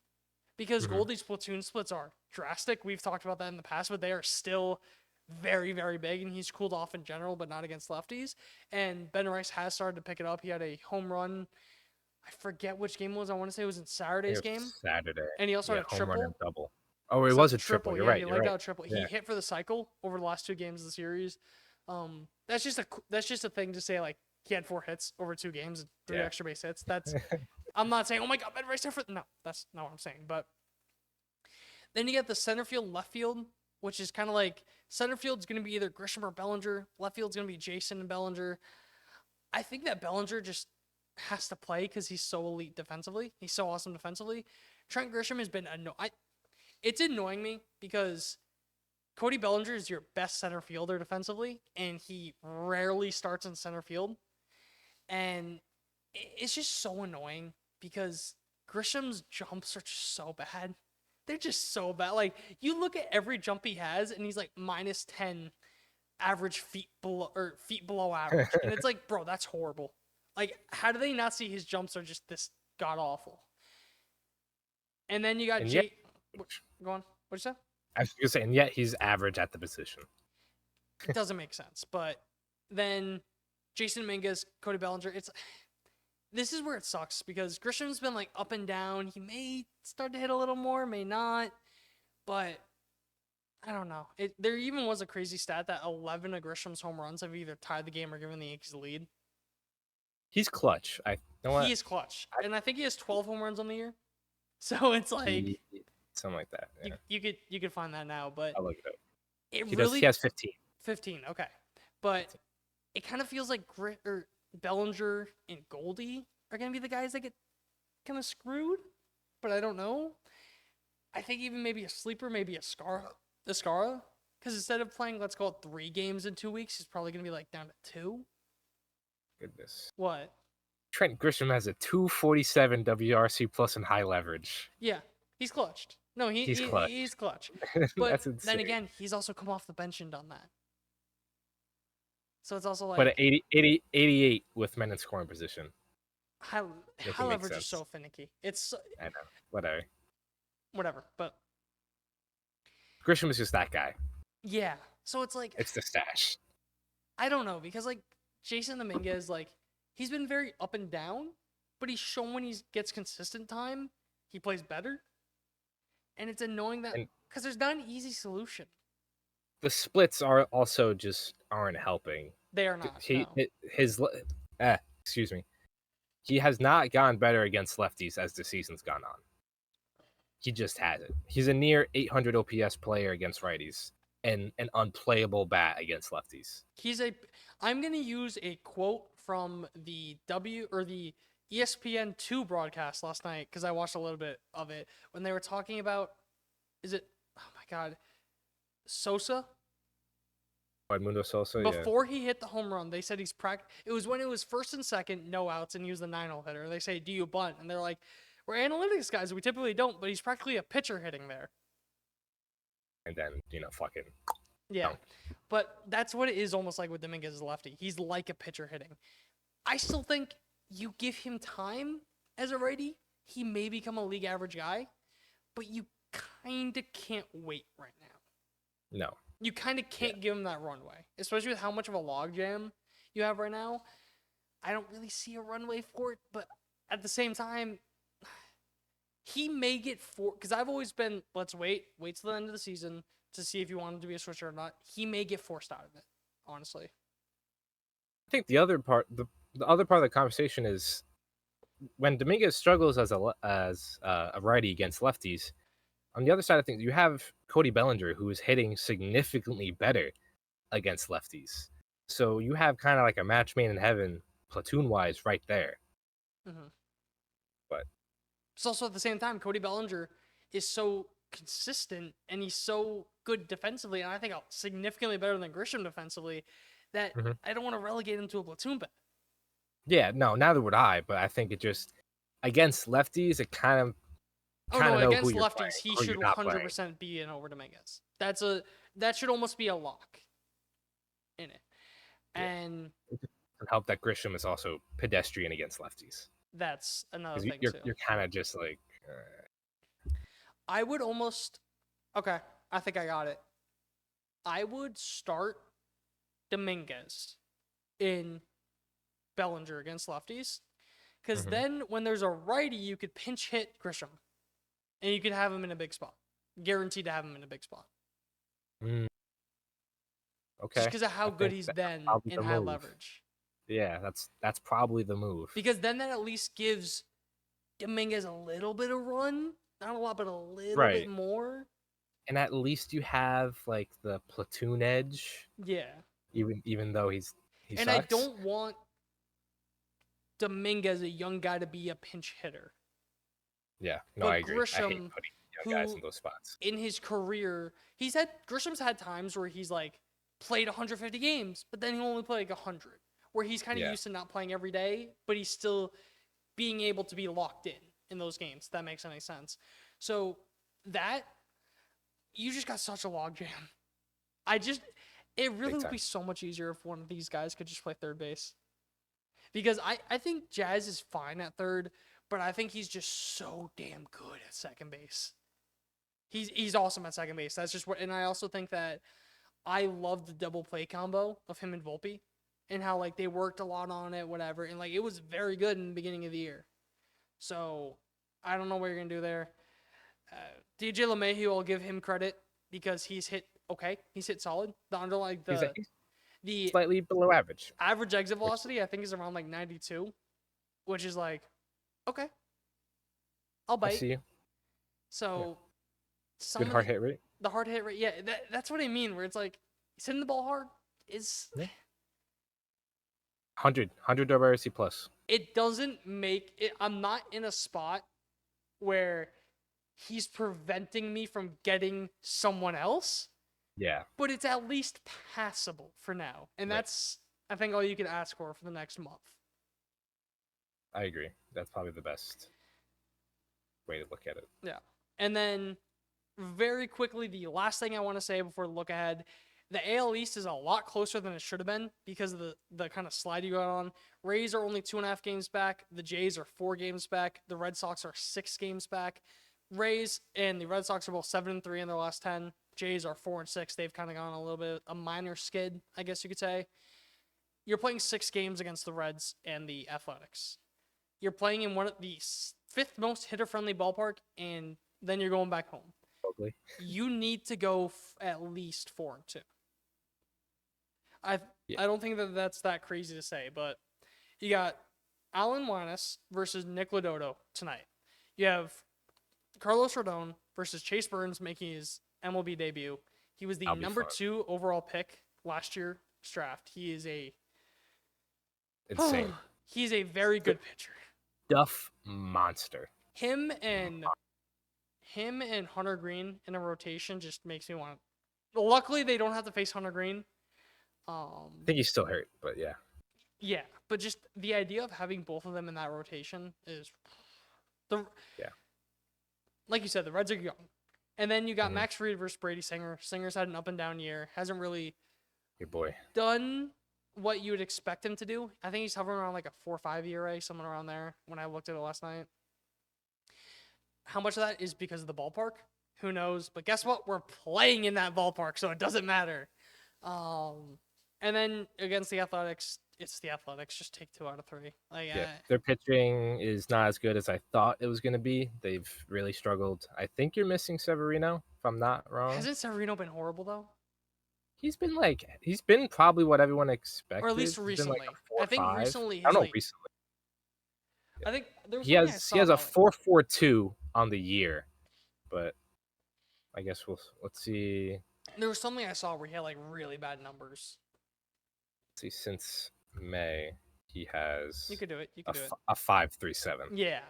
Because Goldie's platoon splits are drastic. We've talked about that in the past, but they are still very, very big, and he's cooled off in general, but not against lefties. And Ben Rice has started to pick it up. He had a home run. I forget which game it was. I want to say it was in Saturday's game. Saturday. And he also had a home triple. run and double. Oh, it was a triple. You're right. He legged out a triple. He hit for the cycle over the last 2 games of the series. That's just a thing to say, like, he had 4 hits over 2 games and 3 extra base hits. That's I'm not saying, oh my God, Ben Rice for no, that's not what I'm saying. But then you get the center field, left field, which is kind of like center field's going to be either Grisham or Bellinger. Left field's going to be Jason and Bellinger. I think that Bellinger just has to play because he's so elite defensively. He's so awesome defensively. Trent Grisham has been it's annoying me because Cody Bellinger is your best center fielder defensively, and he rarely starts in center field. And it's just so annoying because Grisham's jumps are just so bad. They're just so bad. Like, you look at every jump he has, and he's like -10 average feet below average. And it's like, bro, that's horrible. Like, how do they not see his jumps are just this god-awful? And then you got Go on. What'd you say? I was going to say, and yet he's average at the position. It doesn't make sense. But then Jason Dominguez, Cody Bellinger, this is where it sucks because Grisham's been like up and down. He may start to hit a little more, may not. But I don't know. There even was a crazy stat that 11 of Grisham's home runs have either tied the game or given the Yankees the lead. He's clutch. He is clutch. And I think he has 12 home runs on the year. So it's like something like that. Yeah. You could find that now, but I'll look it up. He has 15. 15, okay. But it kind of feels like Bellinger and Goldie are going to be the guys that get kind of screwed, but I don't know. I think even maybe a sleeper, maybe Escara, because instead of playing, let's call it 3 games in 2 weeks, he's probably going to be like down to 2. Goodness. What? Trent Grisham has a 247 WRC plus and high leverage. Yeah, he's clutched. No, he's clutch. He's clutch. But then again, he's also come off the bench and done that. So it's also like... But at 88 with men in scoring position. High leverage is so finicky. I know. Whatever. But... Grisham is just that guy. Yeah. So it's like... It's the stash. I don't know, because like Jason Dominguez, like, he's been very up and down, but he's shown when he gets consistent time, he plays better. And it's annoying that because there's not an easy solution. The splits aren't helping. They are not. Excuse me. He has not gotten better against lefties as the season's gone on. He just hasn't. He's a near 800 OPS player against righties and an unplayable bat against lefties. I'm going to use a quote from the ESPN2 broadcast last night because I watched a little bit of it when they were talking about, Sosa? Edmundo Sosa, Before he hit the home run, they said it was when it was first and second, no outs, and he was the 9-hole hitter. They say, do you bunt? And they're like, we're analytics guys. We typically don't, but he's practically a pitcher hitting there. And then, fucking... Yeah, but that's what it is almost like with Dominguez as a lefty. He's like a pitcher hitting. I still think you give him time as a righty, he may become a league average guy, but you kind of can't wait right now. No. You kind of can't give him that runway, especially with how much of a logjam you have right now. I don't really see a runway for it, but at the same time, he may get because I've always been, let's wait till the end of the season to see if you want him to be a switcher or not. He may get forced out of it, honestly. I think the other part, the other part of the conversation is when Dominguez struggles as a righty against lefties. On the other side of things, you have Cody Bellinger, who is hitting significantly better against lefties. So you have kind of like a match made in heaven, platoon-wise, right there. Mm-hmm. But it's also at the same time, Cody Bellinger is so consistent and he's so good defensively, and I think significantly better than Grisham defensively, that I don't want to relegate him to a platoon bet. Yeah, no, neither would I. But I think it just against lefties, it kind of against lefties, he should 100% be an over Dominguez. That should almost be a lock in it. Yeah. And help that Grisham is also pedestrian against lefties. That's another thing you're, too. You're kind of just like. I would almost. Okay, I think I got it. I would start Dominguez in Bellinger against lefties, because then when there's a righty, you could pinch hit Grisham, and you could have him in a big spot. Guaranteed to have him in a big spot. Okay. Just because of how good he's been in high leverage. Yeah, that's probably the move. Because then that at least gives Dominguez a little bit of run. Not a lot, but a little bit more. And at least you have like the platoon edge. Yeah. Even though he and sucks. I don't want Dominguez, a young guy, to be a pinch hitter. Yeah, no, I agree. Grisham, I hate putting young guys in those spots. In his career, Grisham's had times where he's like played 150 games, but then he only played like 100, where he's kind of used to not playing every day, but he's still being able to be locked in those games. If that makes any sense. So you just got such a logjam. It really would be so much easier if one of these guys could just play third base. Because I think Jazz is fine at third, but I think he's just so damn good at second base. He's awesome at second base. That's just and I also think that I love the double play combo of him and Volpe, and how like they worked a lot on it, whatever, and like it was very good in the beginning of the year. So I don't know what you're gonna do there. DJ LeMahieu, I'll give him credit because he's hit okay. He's hit solid. The underlying the slightly below average. Average exit velocity, I think, is around like 92, which is like, okay, I'll bite. I see you. So, good hard hit rate. The hard hit rate, yeah, that's what I mean. Where it's like he's hitting the ball hard. 100 WRC plus. It doesn't make it. I'm not in a spot where he's preventing me from getting someone else. Yeah. But it's at least passable for now. And that's, I think, all you can ask for the next month. I agree. That's probably the best way to look at it. Yeah. And then, very quickly, the last thing I want to say before we look ahead, the AL East is a lot closer than it should have been because of the kind of slide you got on. Rays are only 2.5 games back. The Jays are 4 games back. The Red Sox are 6 games back. Rays and the Red Sox are both 7-3 in their last 10. Jays are 4-6. They've kind of gone a little bit a minor skid, I guess you could say. You're playing 6 games against the Reds and the Athletics. You're playing in one of the 5th most hitter-friendly ballpark, and then you're going back home. Totally. You need to go at least 4-2. I don't think that's that crazy to say, but you got Alan Juanes versus Nick Lodoto tonight. You have Carlos Rodon versus Chase Burns making his MLB debut. He was the number 2 overall pick last year's draft. He is insane. He's a very good pitcher. Duff monster. Him and Hunter Green in a rotation just makes me want. Luckily, they don't have to face Hunter Green. I think he's still hurt, but yeah. Yeah, but just the idea of having both of them in that rotation is like you said, the Reds are young. And then you got Max Fried versus Brady Singer. Singer's had an up and down year. Hasn't really your boy done what you would expect him to do. I think he's hovering around like a 4.5 ERA, somewhere around there when I looked at it last night. How much of that is because of the ballpark? Who knows? But guess what? We're playing in that ballpark, so it doesn't matter. And then against the Athletics, it's the Athletics. Just take 2 out of 3. Like, Yeah, their pitching is not as good as I thought it was going to be. They've really struggled. I think you're missing Severino, if I'm not wrong. hasn't Severino been horrible though? He's been probably what everyone expected. Or at least He's been recently. like a 4 I think 5. recently I he's don't know like. recently. I think there was He something I has saw a about, like, 4.42 on the year, but I guess let's see. there was something I saw where he had like really bad numbers. Let's see, since May he has You could do it. You could do it. a 5.37. Yeah.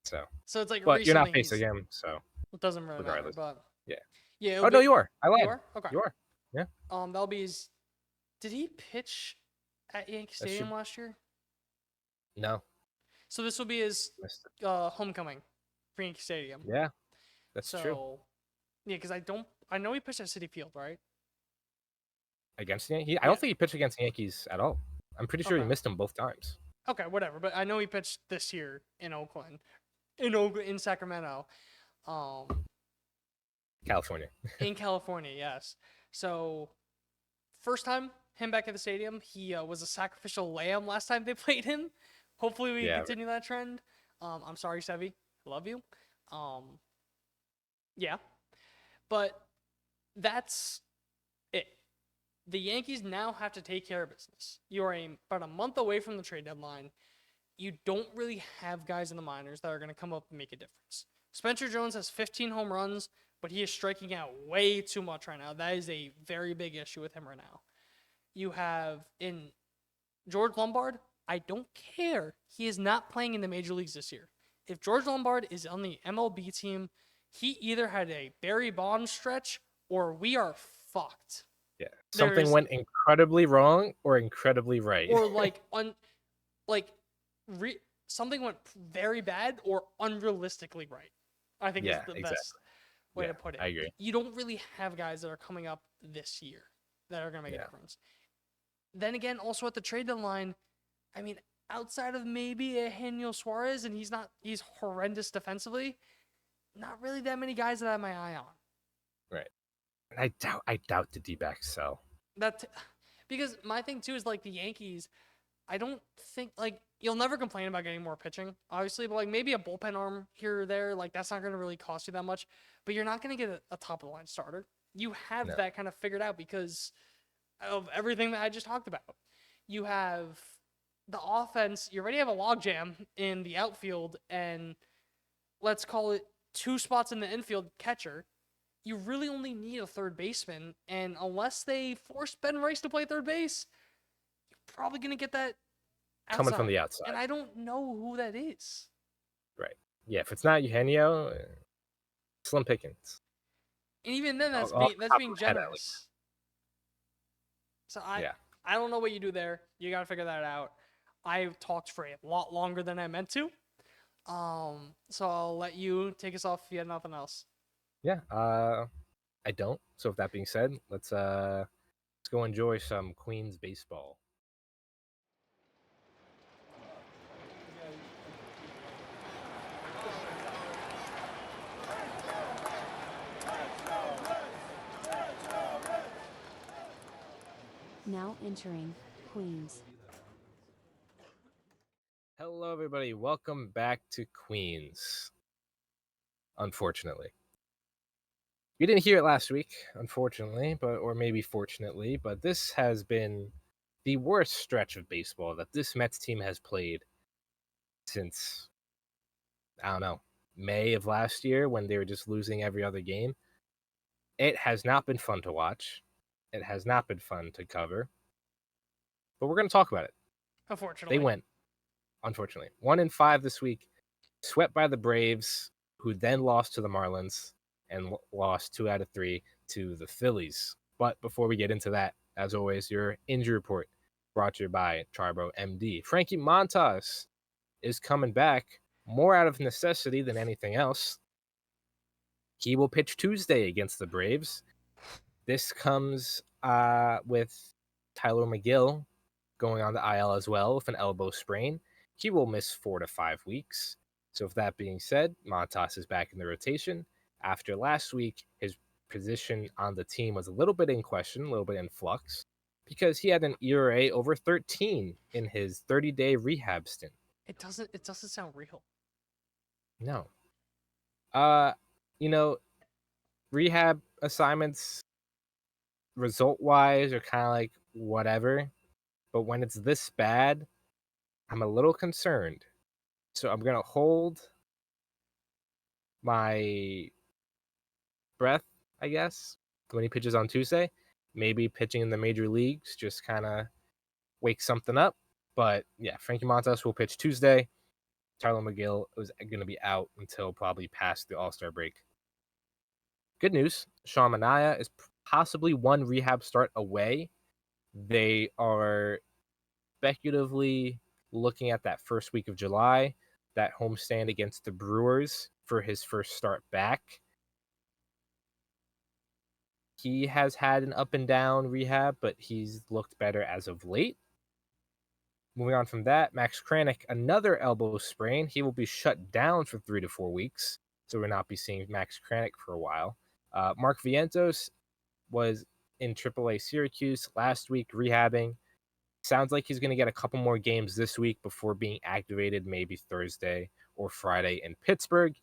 So, So it's like but you're not recently facing him, so it doesn't really matter. regardless. But Yeah. yeah. Oh no, you are. I lied. You are? Okay. You are. Yeah. That'll be his. Did he pitch at Yankee Stadium last year? No. So this will be his Missed it. homecoming for Yankee Stadium. Yeah, that's so, true. Yeah, because I know he pitched at Citi Field, right? Against the Yankees, I don't think he pitched against the Yankees at all. I'm pretty sure he Okay. missed them both times. Okay, whatever. But I know he pitched this year in Oakland, in Sacramento, California. in California. Yes. So, first time him back at the stadium. He was a sacrificial lamb last time they played him. Hopefully we continue that trend. I'm sorry, Sevy. I love you. Yeah. But that's it. The Yankees now have to take care of business. You are about a month away from the trade deadline. You don't really have guys in the minors that are going to come up and make a difference. Spencer Jones has 15 home runs, but he is striking out way too much right now. That is a very big issue with him right now. You have in George Lombard, I don't care. He is not playing in the major leagues this year. If George Lombard is on the MLB team, he either had a Barry Bonds stretch or we are fucked. Yeah. Something went incredibly wrong or incredibly right. Or something went very bad or unrealistically right. I think is the best way to put it. I agree. You don't really have guys that are coming up this year that are going to make a difference. Then again, also at the trade deadline, I mean, outside of maybe a Eugenio Suarez, and he's horrendous defensively, not really that many guys that I have my eye on. Right. And I doubt the D-backs sell. Because my thing too is like the Yankees, I don't think like you'll never complain about getting more pitching, obviously, but like maybe a bullpen arm here or there, like that's not going to really cost you that much, but you're not going to get a top of the line starter. You have that kind of figured out because of everything that I just talked about. You have the offense, you already have a logjam in the outfield and let's call it 2 spots in the infield catcher. You really only need a third baseman, and unless they force Ben Rice to play third base, you're probably going to get that outside. Coming from the outside. And I don't know who that is. Right. Yeah, if it's not Eugenio, slim pickings. And even then, that's being generous. So I don't know what you do there. You got to figure that out. I've talked for a lot longer than I meant to. So I'll let you take us off if you have nothing else. Yeah, I don't. So with that being said, let's go enjoy some Queens baseball. Now entering Queens. Hello, everybody. Welcome back to Queens. Unfortunately. You didn't hear it last week, unfortunately, or maybe fortunately, but this has been the worst stretch of baseball that this Mets team has played since, I don't know, May of last year when they were just losing every other game. It has not been fun to watch. It has not been fun to cover. But we're going to talk about it. Unfortunately. They went, unfortunately, 1-5 this week, swept by the Braves, who then lost to the Marlins and lost 2 out of 3 to the Phillies. But before we get into that, as always, your injury report brought to you by Triboro MD. Frankie Montas is coming back more out of necessity than anything else. He will pitch Tuesday against the Braves. This comes with Tyler McGill going on the IL as well with an elbow sprain. He will miss 4 to 5 weeks. So with that being said, Montas is back in the rotation. After last week, his position on the team was a little bit in question, a little bit in flux. because he had an ERA over 13 in his 30-day rehab stint. It doesn't sound real. No. You know, rehab assignments result wise are kind of like whatever, but when it's this bad, I'm a little concerned. So I'm gonna hold my breath, I guess, when he pitches on Tuesday. Maybe pitching in the major leagues just kind of wake something up. But yeah, Frankie Montas will pitch Tuesday. Tyler McGill is going to be out until probably past the All-Star break. Good news, Sean Manaea is possibly one rehab start away. They are speculatively looking at that first week of July, that homestand against the Brewers for his first start back. He has had an up and down rehab, but he's looked better as of late. Moving on from that, Max Kranick, another elbow sprain. He will be shut down for 3 to 4 weeks, so we'll not be seeing Max Kranick for a while. Mark Vientos was in AAA Syracuse last week rehabbing. Sounds like he's going to get a couple more games this week before being activated maybe Thursday or Friday in Pittsburgh.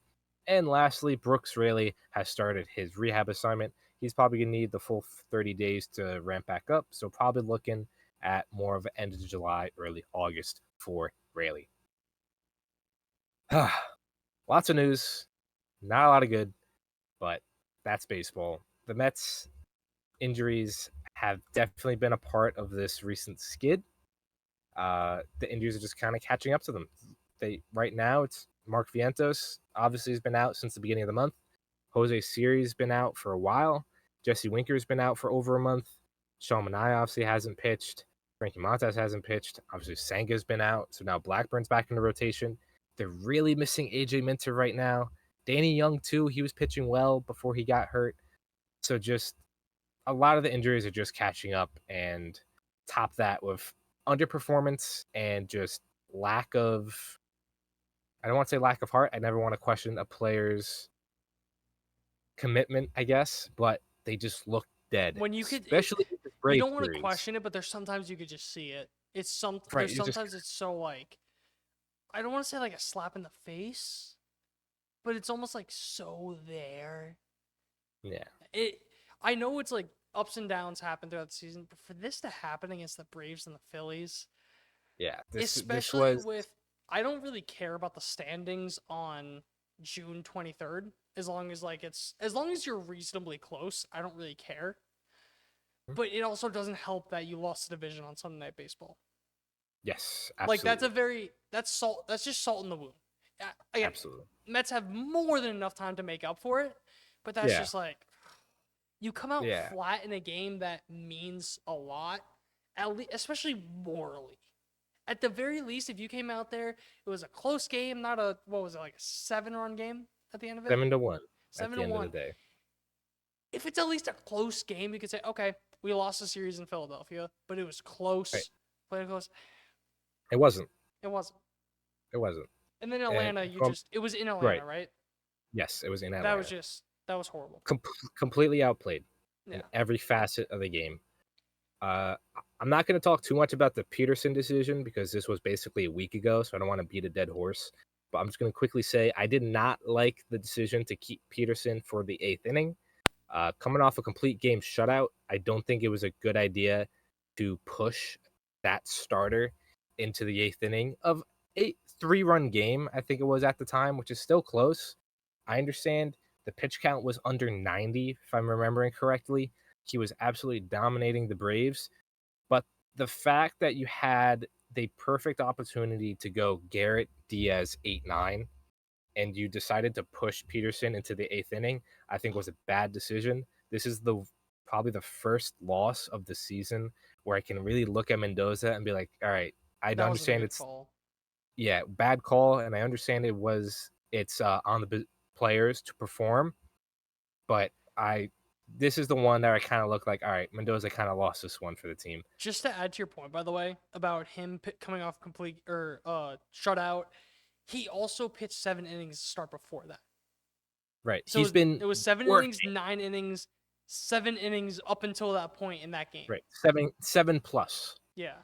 And lastly, Brooks Raley has started his rehab assignment. He's probably going to need the full 30 days to ramp back up, so probably looking at more of an end of July, early August for Raley. Lots of news, not a lot of good, but that's baseball. The Mets injuries have definitely been a part of this recent skid. The injuries are just kind of catching up to them. Right now, it's Mark Vientos, obviously has been out since the beginning of the month. Jose Siri's been out for a while. Jesse Winker's been out for over a month. Sean Manaea obviously hasn't pitched. Frankie Montas hasn't pitched. Obviously, Senga's been out. So now Blackburn's back in the rotation. They're really missing AJ Minter right now. Danny Young, too. He was pitching well before he got hurt. So just a lot of the injuries are just catching up, and top that with underperformance and just lack of, I don't want to say lack of heart. I never want to question a player's commitment, I guess, but they just look dead. When you could, especially with the you Braves don't want to series. question it, but there's sometimes you could just see it. It's Right, there's you just- sometimes it's so like, I don't want to say like a slap in the face, but it's almost like so there. Yeah. I know it's like ups and downs happen throughout the season, but for this to happen against the Braves and the Phillies, Yeah. This especially was with, I don't really care about the standings on June 23rd, as long as as long as you're reasonably close, I don't really care. But it also doesn't help that you lost the division on Sunday Night Baseball. yes, Like absolutely. that's just salt in the wound. Again, Absolutely. Mets have more than enough time to make up for it, but that's Yeah. just like, you come out Yeah. flat in a game that means a lot, especially morally. At the very least, if you came out there, it was a close game, not a, what was it, like a 7-run game at the end of it? 7-1 at 7 the to end of 1. the day. If it's at least a close game, you could say, okay, we lost the series in Philadelphia, but it was close. Right. Played close. It wasn't. It wasn't. It wasn't. And then Atlanta, it was in Atlanta, right? Yes, it was in That Atlanta. that was horrible. Completely outplayed Yeah. in every facet of the game. I'm not going to talk too much about the Peterson decision because this was basically a week ago, so I don't want to beat a dead horse. But I'm just going to quickly say I did not like the decision to keep Peterson for the 8th inning. Coming off a complete game shutout, I don't think it was a good idea to push that starter into the 8th inning of a 3-run game, I think it was at the time, which is still close. I understand the pitch count was under 90, if I'm remembering correctly. He was absolutely dominating the Braves. But the fact that you had the perfect opportunity to go Garrett Diaz 8-9 and you decided to push Peterson into the 8th inning, I think was a bad decision. This is probably the first loss of the season where I can really look at Mendoza and be like, all right, I That was a understand bad it's call. yeah, bad call, and I understand it's on the players to perform, but this is the one that I kind of look like, all right, Mendoza kind of lost this one for the team. Just to add to your point, by the way, about him coming off complete shutout, he also pitched 7 innings to start before that. Right, So it it was 7 working. innings, 9 innings, 7 innings up until that point in that game. Right. Seven plus. Yeah.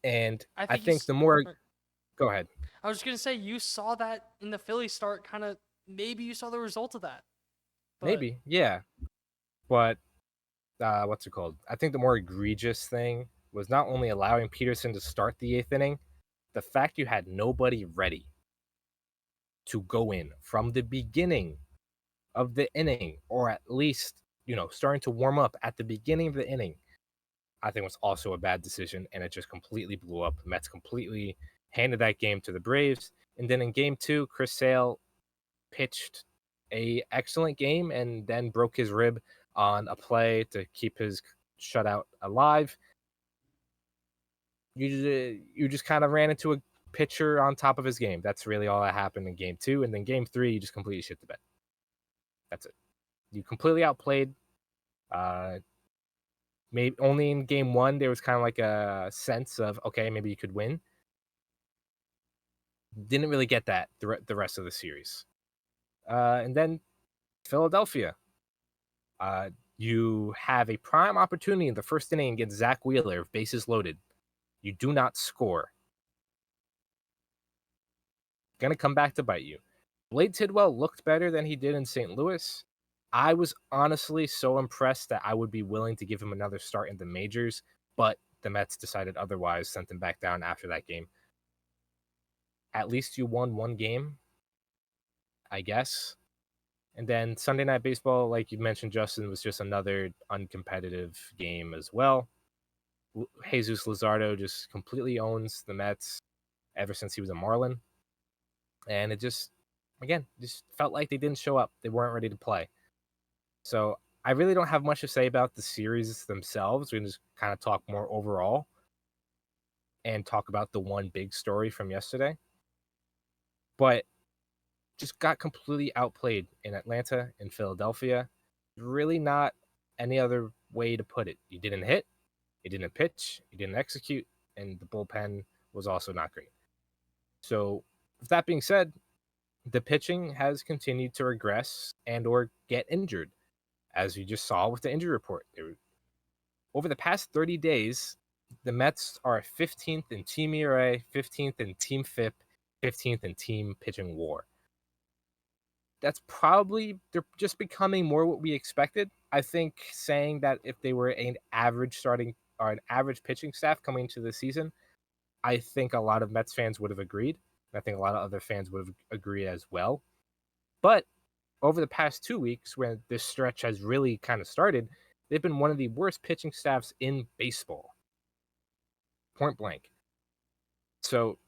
And I I think think the more go ahead. I was going to say you saw that in the Philly start, kind of maybe you saw the result of that. But Maybe, yeah. But what's it called? I think the more egregious thing was not only allowing Peterson to start the 8th inning, the fact you had nobody ready to go in from the beginning of the inning, or at least, starting to warm up at the beginning of the inning, I think was also a bad decision, and it just completely blew up. The Mets completely handed that game to the Braves. And then in game 2, Chris Sale pitched a excellent game and then broke his rib on a play to keep his shutout alive. You just kind of ran into a pitcher on top of his game. That's really all that happened in game 2. And then game 3, you just completely shit the bed. That's it. You completely outplayed. Maybe only in game 1 there was kind of like a sense of, okay, maybe you could win. Didn't really get that the rest of the series. And then Philadelphia. You have a prime opportunity in the first inning against Zach Wheeler, bases loaded. You do not score. Going to come back to bite you. Blade Tidwell looked better than he did in St. Louis. I was honestly so impressed that I would be willing to give him another start in the majors, but the Mets decided otherwise, sent him back down after that game. At least you won one game, I guess. And then Sunday Night Baseball, like you mentioned, Justin, was just another uncompetitive game as well. Jesus Luzardo just completely owns the Mets ever since he was a Marlin. And it just felt like they didn't show up. They weren't ready to play. So I really don't have much to say about the series themselves. We can just kind of talk more overall and talk about the one big story from yesterday. But just got completely outplayed in Atlanta and Philadelphia. Really not any other way to put it. You didn't hit, you didn't pitch, you didn't execute, and the bullpen was also not great. So with that being said, the pitching has continued to regress and or get injured, as you just saw with the injury report. Over the past 30 days, the Mets are 15th in team ERA, 15th in team FIP, 15th in team pitching WAR. That's probably, they're just becoming more what we expected. I think saying that if they were an average starting or an average pitching staff coming into the season, I think a lot of Mets fans would have agreed. I think a lot of other fans would have agreed as well. But over the past 2 weeks, when this stretch has really kind of started, they've been one of the worst pitching staffs in baseball. Point blank. So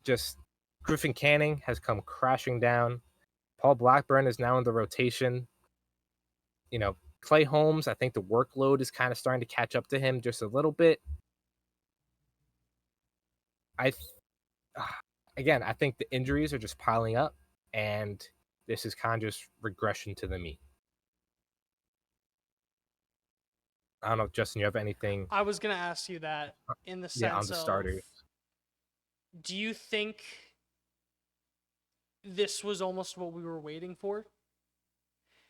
just Griffin Canning has come crashing down. Paul Blackburn is now in the rotation. Clay Holmes, I think the workload is kind of starting to catch up to him just a little bit. Again, I think the injuries are just piling up, and this is kind of just regression to the mean. I don't know, Justin, you have anything? I was going to ask you that in the sense on the starters. Do you think this was almost what we were waiting for?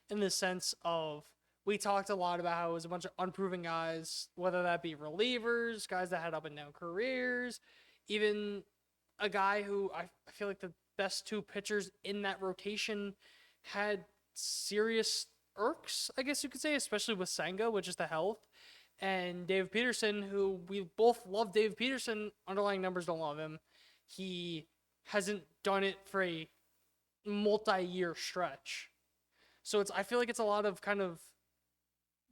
In the sense of, we talked a lot about how it was a bunch of unproven guys, whether that be relievers, guys that had up and down careers, even a guy who I feel like the best 2 pitchers in that rotation had serious irks, I guess you could say, especially with Senga, which is the health, and Dave Peterson, who we both love. Dave Peterson, underlying numbers don't love him. He hasn't done it for a multi-year stretch. So I feel like it's a lot of kind of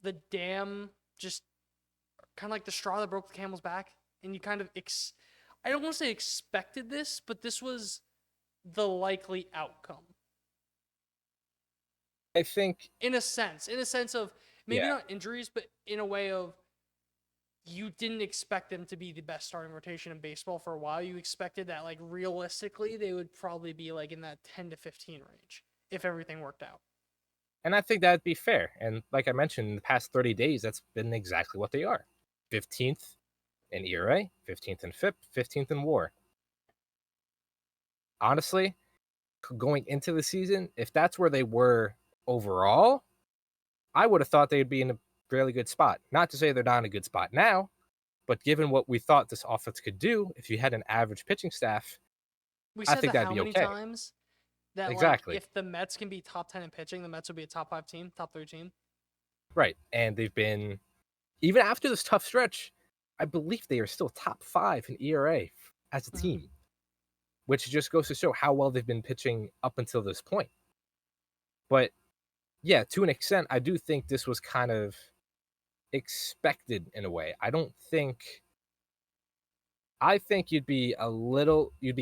the dam, just kind of like the straw that broke the camel's back. And you kind of, I don't want to say expected this, but this was the likely outcome. I think in a sense of maybe not injuries, but in a way of, you didn't expect them to be the best starting rotation in baseball for a while. You expected that, like, realistically, they would probably be like in that 10 to 15 range if everything worked out. And I think that'd be fair. And like I mentioned, in the past 30 days, that's been exactly what they are. 15th in ERA, 15th in FIP, 15th in WAR. Honestly, going into the season, if that's where they were overall, I would have thought they'd be in a fairly good spot. Not to say they're not in a good spot now, but given what we thought this offense could do, if you had an average pitching staff, We I said think that that'd how be many okay. times that Exactly. if the Mets can be top 10 in pitching, the Mets would be a top 5 team, top 3 team. Right. And they've been, even after this tough stretch, I believe they are still top 5 in ERA as a team, which just goes to show how well they've been pitching up until this point. But yeah, to an extent, I do think this was kind of expected in a way. I think you'd be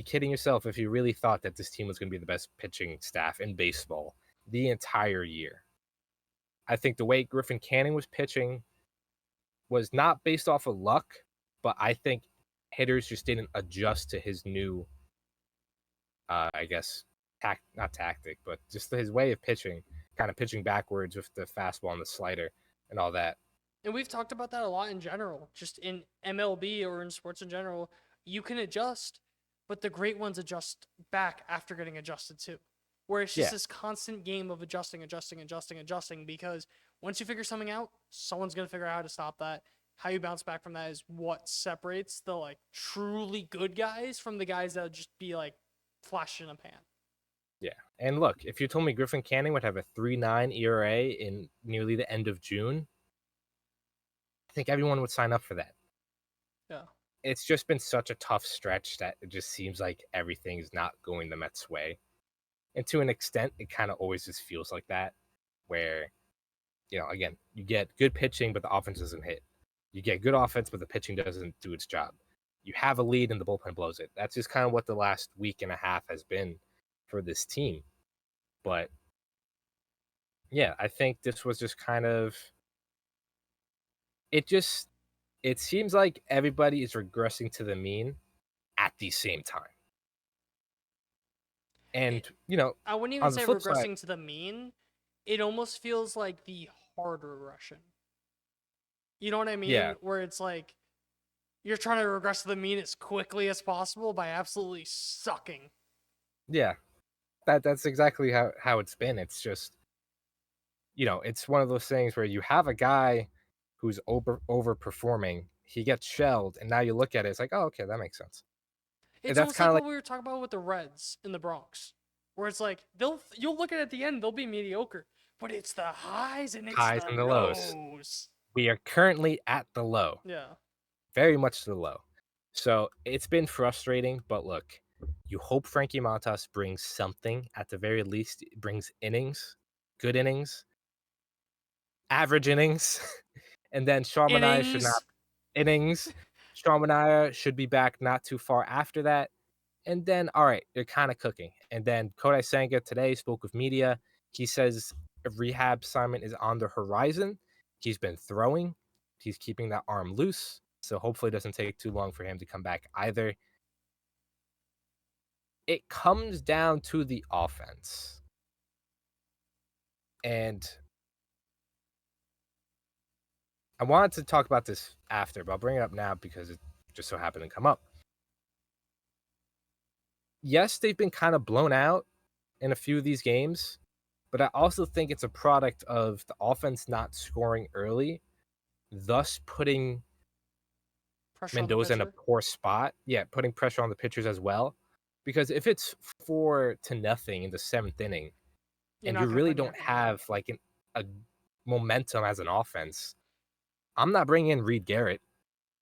kidding yourself if you really thought that this team was going to be the best pitching staff in baseball the entire year. I think the way Griffin Canning was pitching was not based off of luck, but I think hitters just didn't adjust to his new, I guess, not tactic, but just his way of pitching, kind of pitching backwards with the fastball and the slider and all that. And we've talked about that a lot in general, just in MLB or in sports in general. You can adjust, but the great ones adjust back after getting adjusted too. Where it's just this constant game of adjusting, because once you figure something out, someone's going to figure out how to stop that. How you bounce back from that is what separates the truly good guys from the guys that would just be flash in a pan. Yeah. And look, if you told me Griffin Canning would have a 3.9 ERA in nearly the end of June, I think everyone would sign up for that. Yeah. It's just been such a tough stretch that it just seems like everything is not going the Mets' way. And to an extent, it kind of always just feels like that, where, again, you get good pitching, but the offense doesn't hit. You get good offense, but the pitching doesn't do its job. You have a lead and the bullpen blows it. That's just kind of what the last week and a half has been for this team. But yeah, I think this was just kind of, it seems like everybody is regressing to the mean at the same time. And, I wouldn't even on the say flip regressing side, to the mean. It almost feels like the hard regression. You know what I mean? Yeah. Where it's like you're trying to regress to the mean as quickly as possible by absolutely sucking. Yeah, that's exactly how it's been. It's just, it's one of those things where you have a guy who's overperforming, he gets shelled, and now you look at it, it's like, oh, okay, that makes sense. It's That's almost kind like of what we were talking about with the Reds in the Bronx, where it's like you'll look at it at the end, they'll be mediocre, but it's the highs and it's highs the and the lows. lows. We are currently at the low. Yeah. Very much the low. So it's been frustrating, but look, you hope Frankie Montas brings something. At the very least, brings innings, good innings, average innings, and then Sean Manaea should not innings. Sean Manaea should be back not too far after that. And then, all right, you're kind of cooking. And then Kodai Senga today spoke with media. He says a rehab assignment is on the horizon. He's been throwing. He's keeping that arm loose. So hopefully it doesn't take too long for him to come back either. It comes down to the offense. And I wanted to talk about this after, but I'll bring it up now because it just so happened to come up. Yes, they've been kind of blown out in a few of these games, but I also think it's a product of the offense not scoring early, thus putting Pressure Mendoza in a poor spot. Yeah, putting pressure on the pitchers as well. Because if it's 4-0 in the 7th inning, and you really don't have a momentum as an offense, I'm not bringing in Reed Garrett.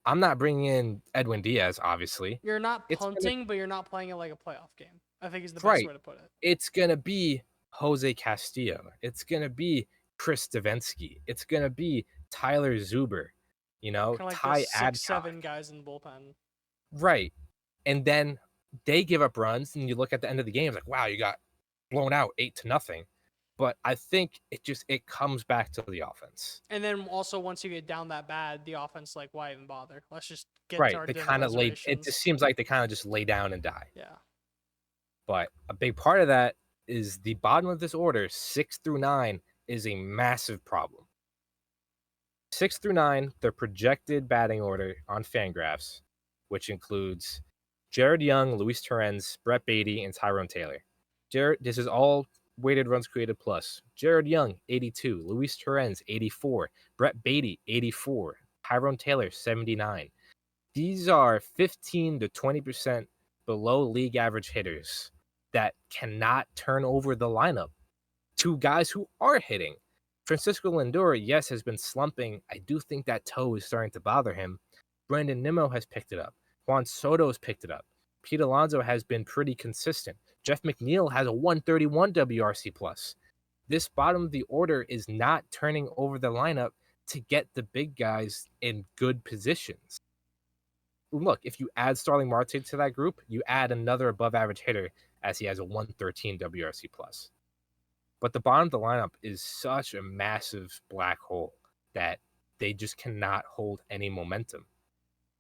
I'm not bringing in Edwin Diaz, obviously. You're not punting, but you're not playing it like a playoff game, I think is the best Right. way to put it. It's going to be Jose Castillo. It's going to be Chris Davinsky. It's going to be Tyler Zuber, Ty Adcock. 6-7 guys in the bullpen. Right. And then they give up runs, and you look at the end of the game, it's like, wow, you got blown out 8-0. But I think it comes back to the offense. And then also once you get down that bad, the offense why even bother? Let's just get to our They dinner kind of lay. It reservations. just seems like they kind of just lay down and die. Yeah. But a big part of that is the bottom of this order, 6 through 9, is a massive problem. 6 through 9, their projected batting order on Fangraphs, which includes Jared Young, Luis Torrens, Brett Beatty, and Tyrone Taylor. This is all weighted runs created plus. Jared Young, 82. Luis Torrens, 84. Brett Beatty, 84. Tyrone Taylor, 79. These are 15 to 20% below league average hitters that cannot turn over the lineup to guys who are hitting. Francisco Lindor, yes, has been slumping. I do think that toe is starting to bother him. Brandon Nimmo has picked it up. Juan Soto has picked it up. Pete Alonso has been pretty consistent. Jeff McNeil has a 131 WRC plus. This bottom of the order is not turning over the lineup to get the big guys in good positions. Look, if you add Starling Marte to that group, you add another above average hitter as he has a 113 WRC plus. But the bottom of the lineup is such a massive black hole that they just cannot hold any momentum.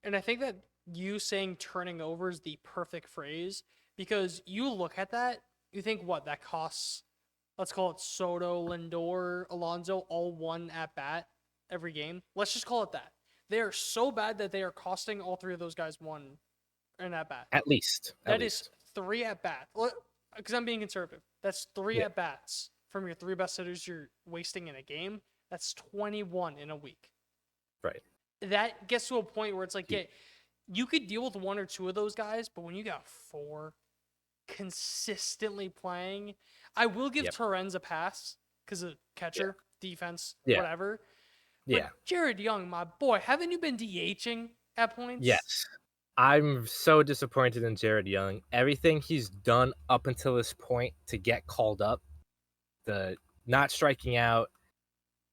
And I think that you saying turning over is the perfect phrase, because you look at that, you think, what, that costs, let's call it Soto, Lindor, Alonso, all one at bat every game. Let's just call it that. They are so bad that they are costing all three of those guys one an at bat. At least. That is 3 at bat. Because I'm being conservative. That's 3 at bats from your 3 best hitters you're wasting in a game. That's 21 in a week. Right. That gets to a point where it's like, yeah, you could deal with 1 or 2 of those guys, but when you got 4 consistently playing, I will give Torrens a pass because of catcher, defense, whatever. But Jared Young, my boy, haven't you been DHing at points? Yes. I'm so disappointed in Jared Young. Everything he's done up until this point to get called up, the not striking out,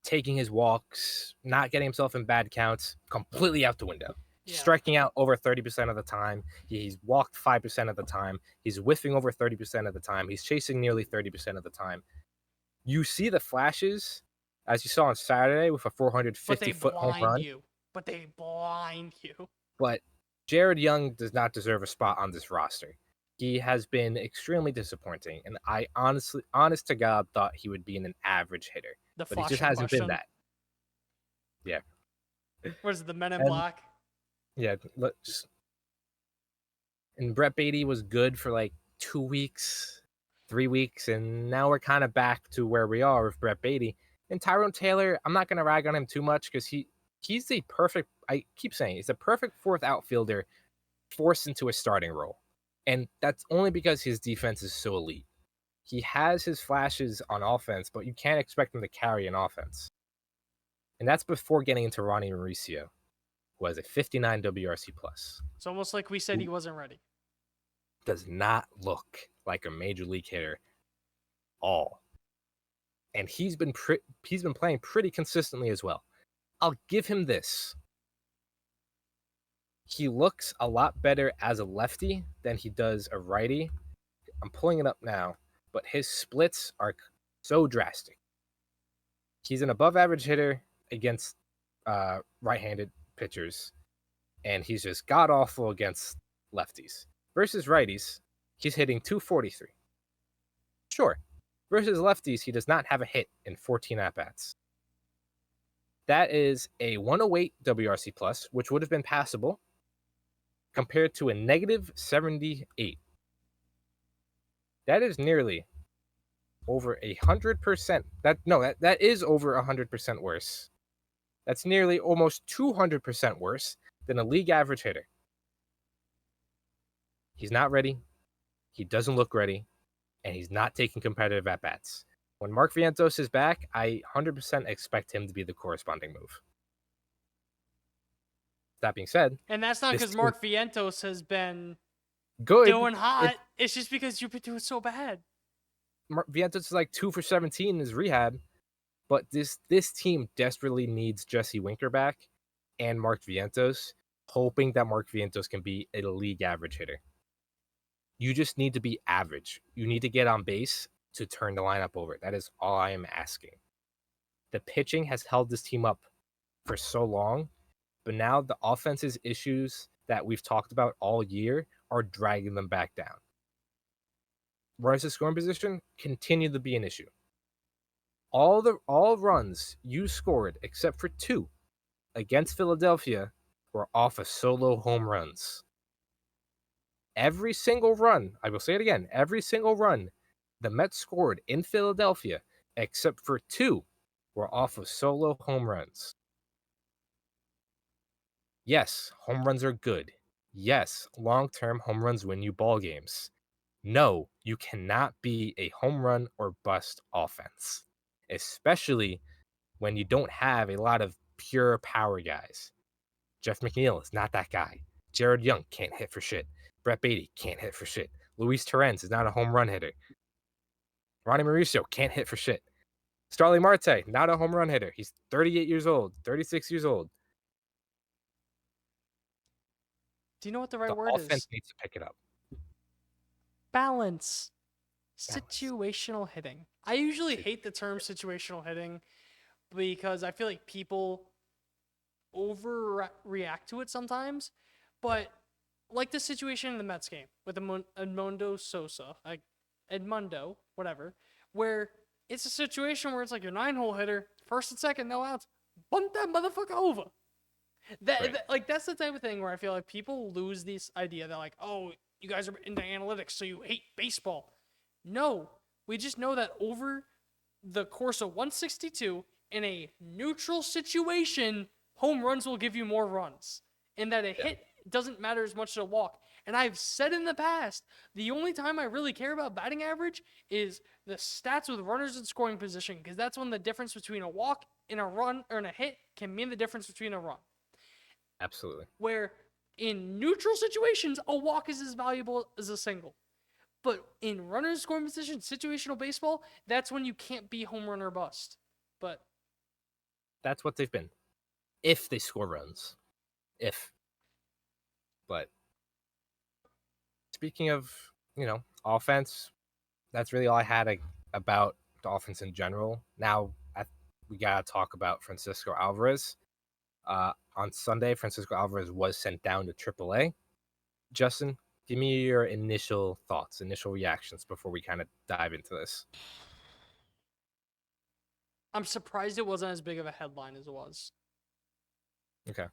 taking his walks, not getting himself in bad counts, completely out the window. He's striking out over 30% of the time. He's walked 5% of the time. He's whiffing over 30% of the time. He's chasing nearly 30% of the time. You see the flashes, as you saw on Saturday with a 450-foot home run. But they blind you. But Jared Young does not deserve a spot on this roster. He has been extremely disappointing, and I honest to God, thought he would be an average hitter. But he just hasn't been that. Yeah. What is it, the Men in Black? Yeah. And Brett Beatty was good for like 2 weeks, 3 weeks, and now we're kind of back to where we are with Brett Beatty. And Tyrone Taylor, I'm not going to rag on him too much because he's the perfect, I keep saying, he's the perfect 4th outfielder forced into a starting role. And that's only because his defense is so elite. He has his flashes on offense, but you can't expect him to carry an offense. And that's before getting into Ronnie Mauricio, who has a 59 WRC+. It's almost like we said he wasn't ready. Does not look like a major league hitter at all. And he's been playing pretty consistently as well. I'll give him this. He looks a lot better as a lefty than he does a righty. I'm pulling it up now, but his splits are so drastic. He's an above-average hitter against right-handed pitchers, and he's just god-awful against lefties. Versus righties, he's hitting 243. Sure. Versus lefties, he does not have a hit in 14 at-bats. That is a 108 WRC+, which would have been passable, compared to a negative 78. That is nearly over 100%. That is over 100% worse. That's nearly almost 200% worse than a league average hitter. He's not ready. He doesn't look ready. And he's not taking competitive at-bats. When Mark Vientos is back, I 100% expect him to be the corresponding move. That being said... And that's not because Mark Vientos has been good doing hot. It's just because you've been doing so bad. Vientos is like 2 for 17 in his rehab. But this team desperately needs Jesse Winker back and Mark Vientos, hoping that Mark Vientos can be a league average hitter. You just need to be average. You need to get on base to turn the lineup over. That is all I am asking. The pitching has held this team up for so long, but now the offense's issues that we've talked about all year are dragging them back down. Runners in scoring position continue to be an issue. All runs you scored except for 2 against Philadelphia were off of solo home runs. Every single run, I will say it again, every single run the Mets scored in Philadelphia, except for 2 were off of solo home runs. Yes, home runs are good. Yes, long-term home runs win you ball games. No, you cannot be a home run or bust offense, especially when you don't have a lot of pure power guys. Jeff McNeil is not that guy. Jared Young can't hit for shit. Brett Beatty can't hit for shit. Luis Torrens is not a home run hitter. Ronnie Mauricio can't hit for shit. Starling Marte, not a home run hitter. He's 38 years old, 36 years old. Do you know what the right The word offense is? needs to pick it up. Balance. Balance. Situational hitting. I usually hate the term situational hitting because I feel like people overreact to it sometimes. But like the situation in the Mets game with Edmundo Sosa, like Edmundo, whatever, where it's a situation where it's like your 9-hole hitter, first and second, no outs, bunt that motherfucker over. Like that's the type of thing where I feel like people lose this idea that like, oh, you guys are into analytics, so you hate baseball. No, we just know that over the course of 162 in a neutral situation, home runs will give you more runs, and that a hit doesn't matter as much as a walk. And I've said in the past, the only time I really care about batting average is the stats with runners in scoring position, because that's when the difference between a walk and a run or in a hit can mean the difference between a run. Absolutely. Where in neutral situations, a walk is as valuable as a single. But in runner scoring position, situational baseball, that's when you can't be home run or bust. But that's what they've been. If they score runs. If. But speaking of, offense, that's really all I had about the offense in general. Now, we got to talk about Francisco Alvarez. On Sunday, Francisco Alvarez was sent down to AAA. Justin, give me your initial thoughts, initial reactions before we kind of dive into this. I'm surprised it wasn't as big of a headline as it was. Okay.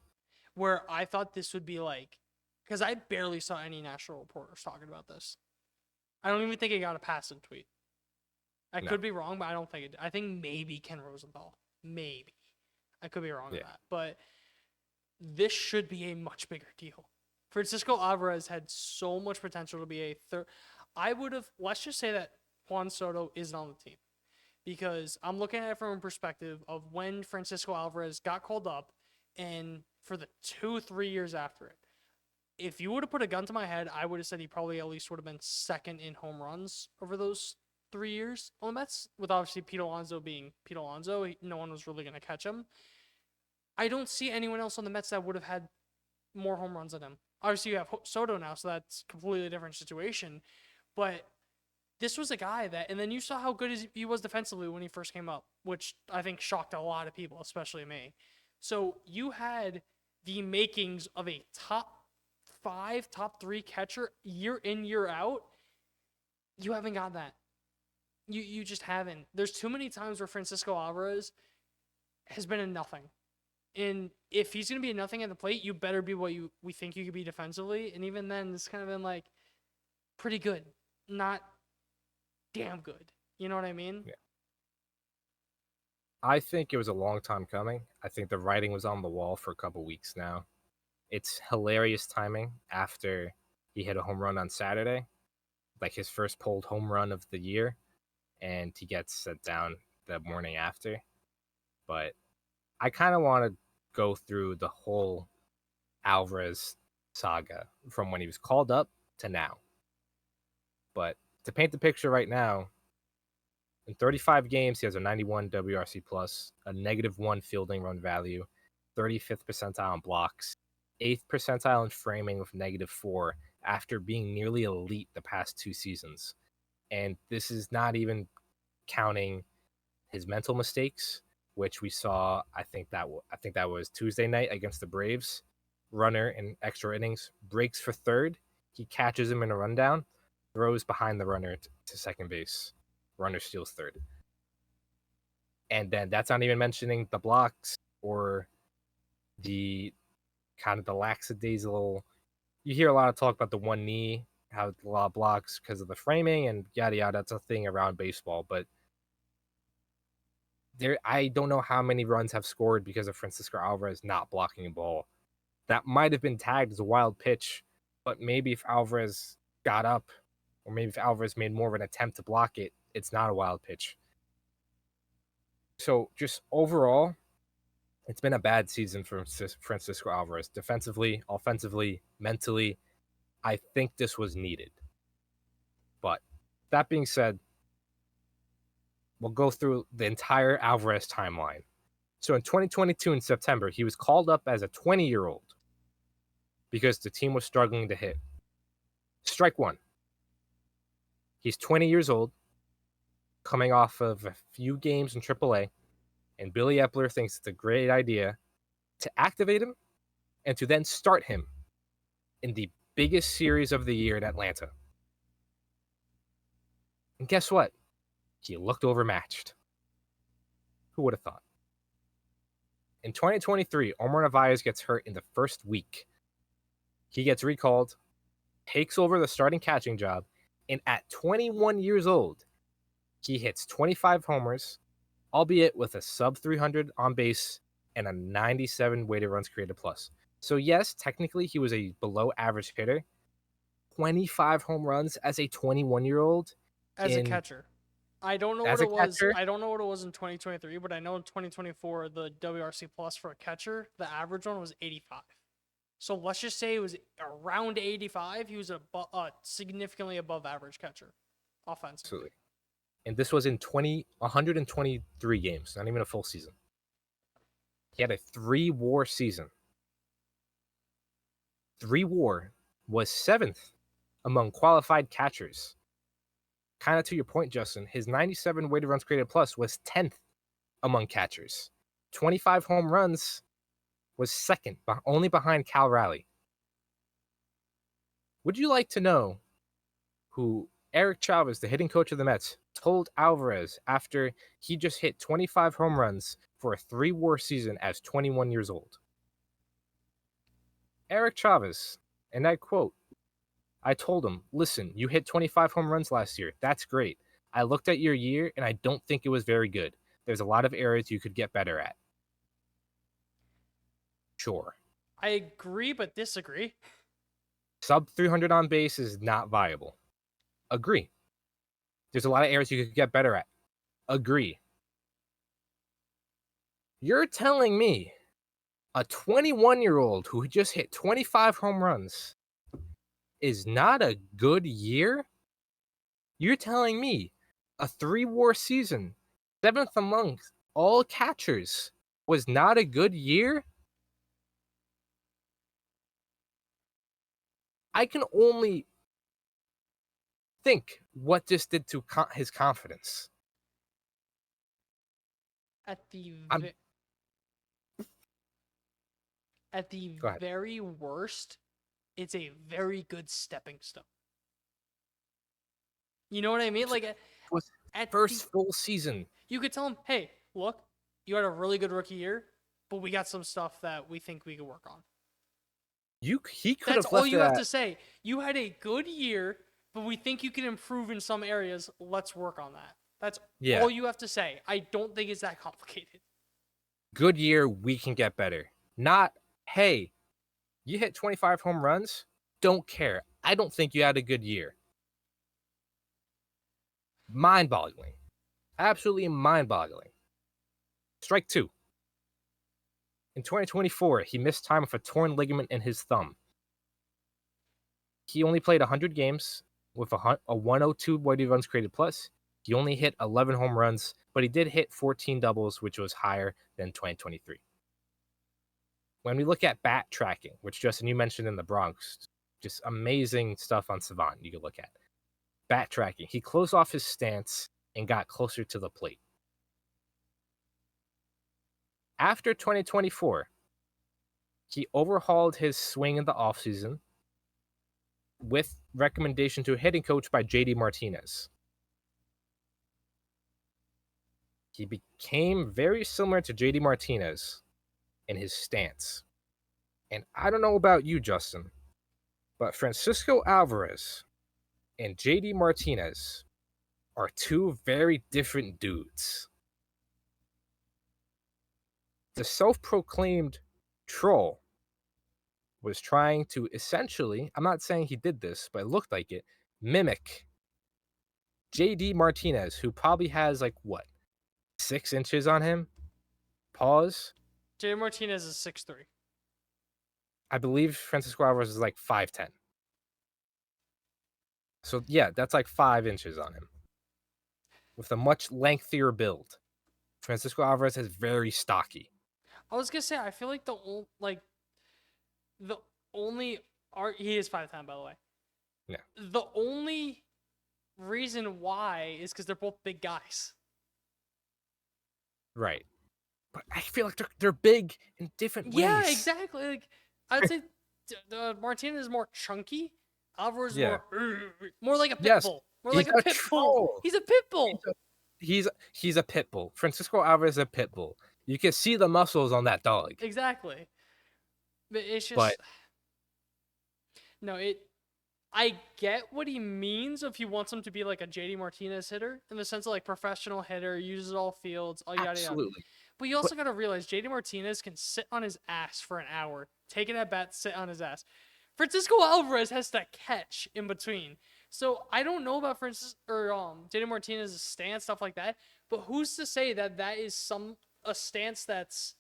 Where I thought this would be like, because I barely saw any national reporters talking about this. I don't even think it got a passing tweet. I could be wrong, but I don't think it did. I think maybe Ken Rosenthal. Maybe. I could be wrong on that. But this should be a much bigger deal. Francisco Alvarez had so much potential to be a third. Let's just say that Juan Soto isn't on the team. Because I'm looking at it from a perspective of when Francisco Alvarez got called up and for the 2-3 years after it. If you would have put a gun to my head, I would have said he probably at least would have been second in home runs over those 3 years on the Mets, with obviously Pete Alonso being Pete Alonso. No one was really going to catch him. I don't see anyone else on the Mets that would have had more home runs than him. Obviously, you have Soto now, so that's a completely different situation. But this was a guy that, and then you saw how good he was defensively when he first came up, which I think shocked a lot of people, especially me. So you had the makings of a top 5, top 3 catcher year in, year out. You haven't got that. You just haven't. There's too many times where Francisco Alvarez has been a nothing. And if he's going to be a nothing at the plate, you better be what we think you could be defensively. And even then, it's kind of been like pretty good, not damn good. You know what I mean? Yeah. I think it was a long time coming. I think the writing was on the wall for a couple weeks now. It's hilarious timing after he hit a home run on Saturday, like his first pulled home run of the year, and he gets set down the morning after. But I kind of want to go through the whole Alvarez saga from when he was called up to now. But to paint the picture right now, in 35 games, he has a 91 WRC plus, a -1 fielding run value, 35th percentile in blocks, 8th percentile in framing with -4 after being nearly elite the past 2 seasons. And this is not even counting his mental mistakes, which we saw. I think that was Tuesday night against the Braves. Runner in extra innings breaks for third. He catches him in a rundown, throws behind the runner to second base. Runner steals third. And then that's not even mentioning the blocks or the kind of the lackadaisical. You hear a lot of talk about the one knee how a lot of blocks because of the framing and yada yada. That's a thing around baseball, but I don't know how many runs have scored because of Francisco Alvarez not blocking a ball. That might have been tagged as a wild pitch, but maybe if Alvarez got up, or maybe if Alvarez made more of an attempt to block it, it's not a wild pitch. So just overall, it's been a bad season for Francisco Alvarez. Defensively, offensively, mentally, I think this was needed. But that being said, we'll go through the entire Alvarez timeline. So in 2022 in September, he was called up as a 20-year-old because the team was struggling to hit. Strike one. He's 20 years old, coming off of a few games in AAA, and Billy Epler thinks it's a great idea to activate him and to then start him in the biggest series of the year in Atlanta. And guess what? He looked overmatched. Who would have thought? In 2023, Omar Narvaez gets hurt in the first week. He gets recalled, takes over the starting catching job, and at 21 years old, he hits 25 homers, albeit with a sub 300 on base and a 97 weighted runs created plus. So yes, technically he was a below average hitter. 25 home runs as a 21-year-old as a catcher. I don't know as what a it was. catcher? I don't know what it was in 2023, but I know in 2024 the WRC plus for a catcher, the average one was 85. So let's just say it was around 85. He was a significantly above average catcher, offensively. Absolutely. And this was in 123 games, not even a full season. He had a 3-WAR season. 3-WAR was 7th among qualified catchers. Kind of to your point, Justin, his 97 weighted runs created plus was 10th among catchers. 25 home runs was second, only behind Cal Raleigh. Would you like to know who Eric Chavez, the hitting coach of the Mets, told Alvarez after he just hit 25 home runs for a 3-WAR season as 21 years old? Eric Chavez, and I quote, I told him, listen, you hit 25 home runs last year. That's great. I looked at your year, and I don't think it was very good. There's a lot of areas you could get better at. Sure. I agree, but disagree. Sub 300 on base is not viable. Agree. There's a lot of areas you could get better at. Agree. You're telling me a 21-year-old who just hit 25 home runs is not a good year? You're telling me a 3-WAR season, 7th among all catchers, was not a good year? I can only think what this did to his confidence. At the Go ahead. very worst, it's a very good stepping stone. You know what I mean? Like Was at first full season. you could tell him, "Hey, look, you had a really good rookie year, but we got some stuff that we think we could work on." He could That's have all left you it have at, to say. You had a good year, but we think you can improve in some areas. Let's work on that. That's all you have to say. I don't think it's that complicated. good year, we can get better. Not, hey, you hit 25 home runs? Don't care. I don't think you had a good year. Mind-boggling. Absolutely mind-boggling. Strike two. In 2024, he missed time with a torn ligament in his thumb. He only played 100 games with a 102 weighted runs created plus. He only hit 11 home runs, but he did hit 14 doubles, which was higher than 2023. When we look at bat tracking, which Justin, you mentioned in the Bronx, just amazing stuff on Savant you can look at. Bat tracking. He closed off his stance and got closer to the plate. After 2024, he overhauled his swing in the offseason with recommendation to a hitting coach by JD Martinez. He became very similar to JD Martinez in his stance. And I don't know about you, Justin, but Francisco Alvarez and JD Martinez are two very different dudes. The self-proclaimed troll was trying to essentially, I'm not saying he did this, but it looked like it, mimic JD Martinez, who probably has 6 inches on him. Pause. J.D. Martinez is 6'3". I believe Francisco Alvarez is 5'10". So yeah, that's 5 inches on him. With a much lengthier build. Francisco Alvarez is very stocky. I was gonna say, I feel like the only he is 5'10", by the way. Yeah. The only reason why is because they're both big guys. Right. But I feel like they're big in different ways. Yeah, exactly. Like I'd say Martinez is more chunky. Alvarez is more like a pit bull. More like a pit bull. He's a pit bull. He's a pit bull. Francisco Alvarez is a pit bull. You can see the muscles on that dog. Exactly. But it's just I get what he means if he wants him to be like a JD Martinez hitter in the sense of professional hitter, uses all fields, all yada yada. Absolutely. But you also got to realize JD Martinez can sit on his ass for an hour, take it at bat, sit on his ass. Francisco Alvarez has to catch in between. So I don't know about JD Martinez's stance, stuff like that. But who's to say that is a stance that's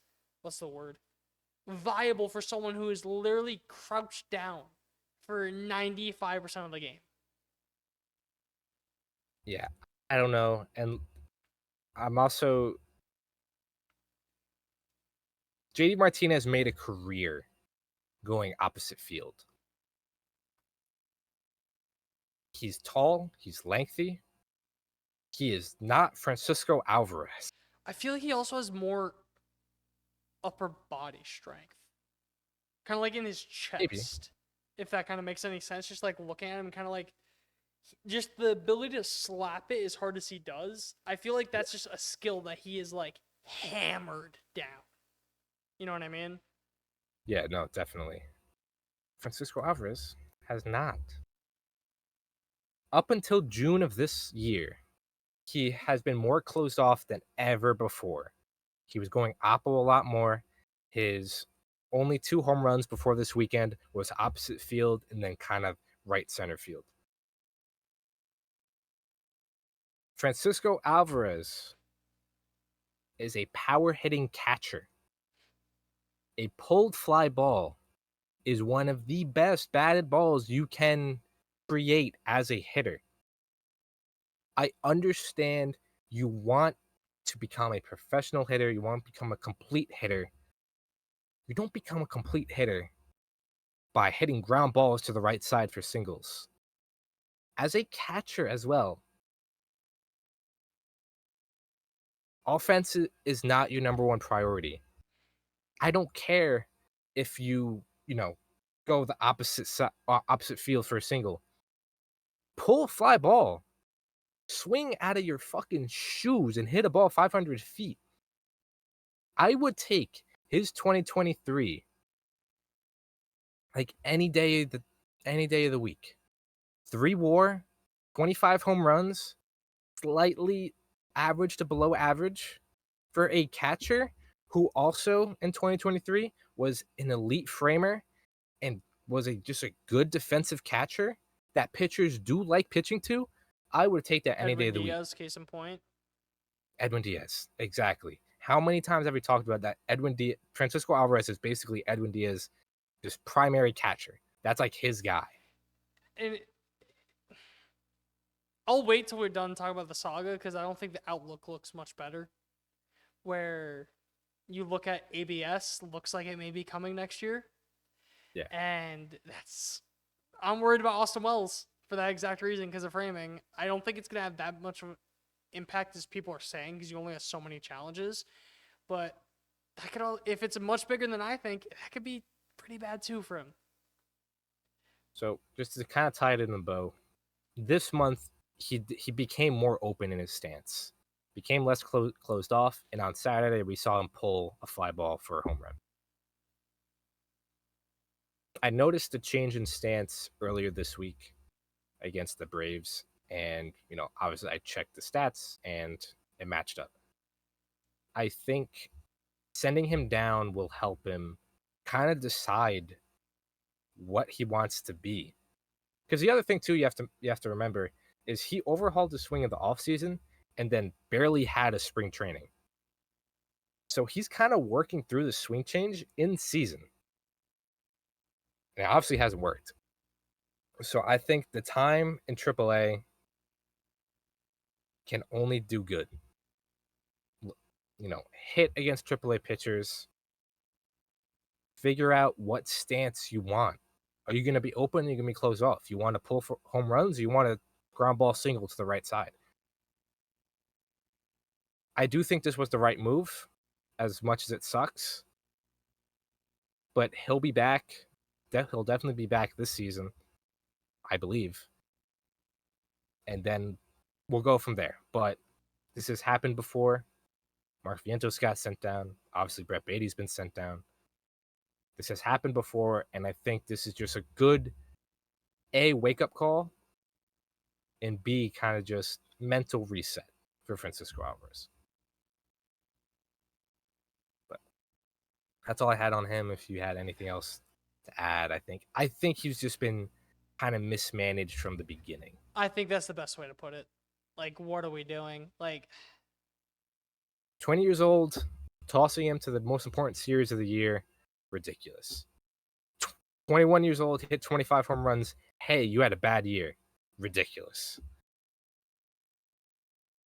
viable for someone who is literally crouched down for 95% of the game? Yeah, I don't know. And I'm also... JD Martinez made a career going opposite field. He's tall. He's lengthy. He is not Francisco Alvarez. I feel like he also has more upper body strength. Kind of like in his chest. Maybe. If that kind of makes any sense. Just looking at him, kind of just the ability to slap it is hard to see does. I feel like that's just a skill that he is hammered down. You know what I mean? Yeah, no, definitely. Francisco Alvarez has not. Up until June of this year, he has been more closed off than ever before. He was going oppo a lot more. His only 2 home runs before this weekend was opposite field and then kind of right center field. Francisco Alvarez is a power-hitting catcher. A pulled fly ball is one of the best batted balls you can create as a hitter. I understand you want to become a professional hitter. You want to become a complete hitter. You don't become a complete hitter by hitting ground balls to the right side for singles. As a catcher as well, offense is not your number one priority. I don't care if you go the opposite field for a single. Pull a fly ball. Swing out of your fucking shoes and hit a ball 500 feet. I would take his 2023 any day of the week. 3 WAR, 25 home runs, slightly average to below average for a catcher who also in 2023 was an elite framer and was just a good defensive catcher that pitchers do like pitching to. I would take that any day of the week. Case in point. Edwin Diaz, exactly. How many times have we talked about that? Francisco Alvarez is basically Edwin Diaz, just primary catcher. That's his guy. And I'll wait till we're done talking about the saga because I don't think the outlook looks much better. Where you look at ABS, looks like it may be coming next year. Yeah. And I'm worried about Austin Wells for that exact reason because of framing. I don't think it's going to have that much of an impact as people are saying because you only have so many challenges. But if it's much bigger than I think, that could be pretty bad too for him. So just to kind of tie it in the bow, this month he became more open in his stance, became less closed off, and on Saturday we saw him pull a fly ball for a home run. I noticed a change in stance earlier this week against the Braves. And, obviously I checked the stats and it matched up. I think sending him down will help him kind of decide what he wants to be. Because the other thing too you have to remember is he overhauled his swing in the offseason and then barely had a spring training. So he's kind of working through the swing change in season. And it obviously hasn't worked. So I think the time in AAA can only do good. Hit against AAA pitchers, figure out what stance you want. Are you going to be open? Or are you going to be closed off? You want to pull for home runs? Or you want to ground ball single to the right side? I do think this was the right move, as much as it sucks. But he'll be back. He'll definitely be back this season, I believe. And then we'll go from there. But this has happened before. Mark Vientos got sent down. Obviously, Brett Beatty's been sent down. This has happened before, and I think this is just a good A, wake-up call, and B, kind of just mental reset for Francisco Alvarez. But that's all I had on him. If you had anything else to add, I think he's just been kind of mismanaged from the beginning. I think that's the best way to put it. Like, what are we doing? Like, 20 years old, tossing him to the most important series of the year, ridiculous. 21 years old, hit 25 home runs. Hey, you had a bad year. Ridiculous.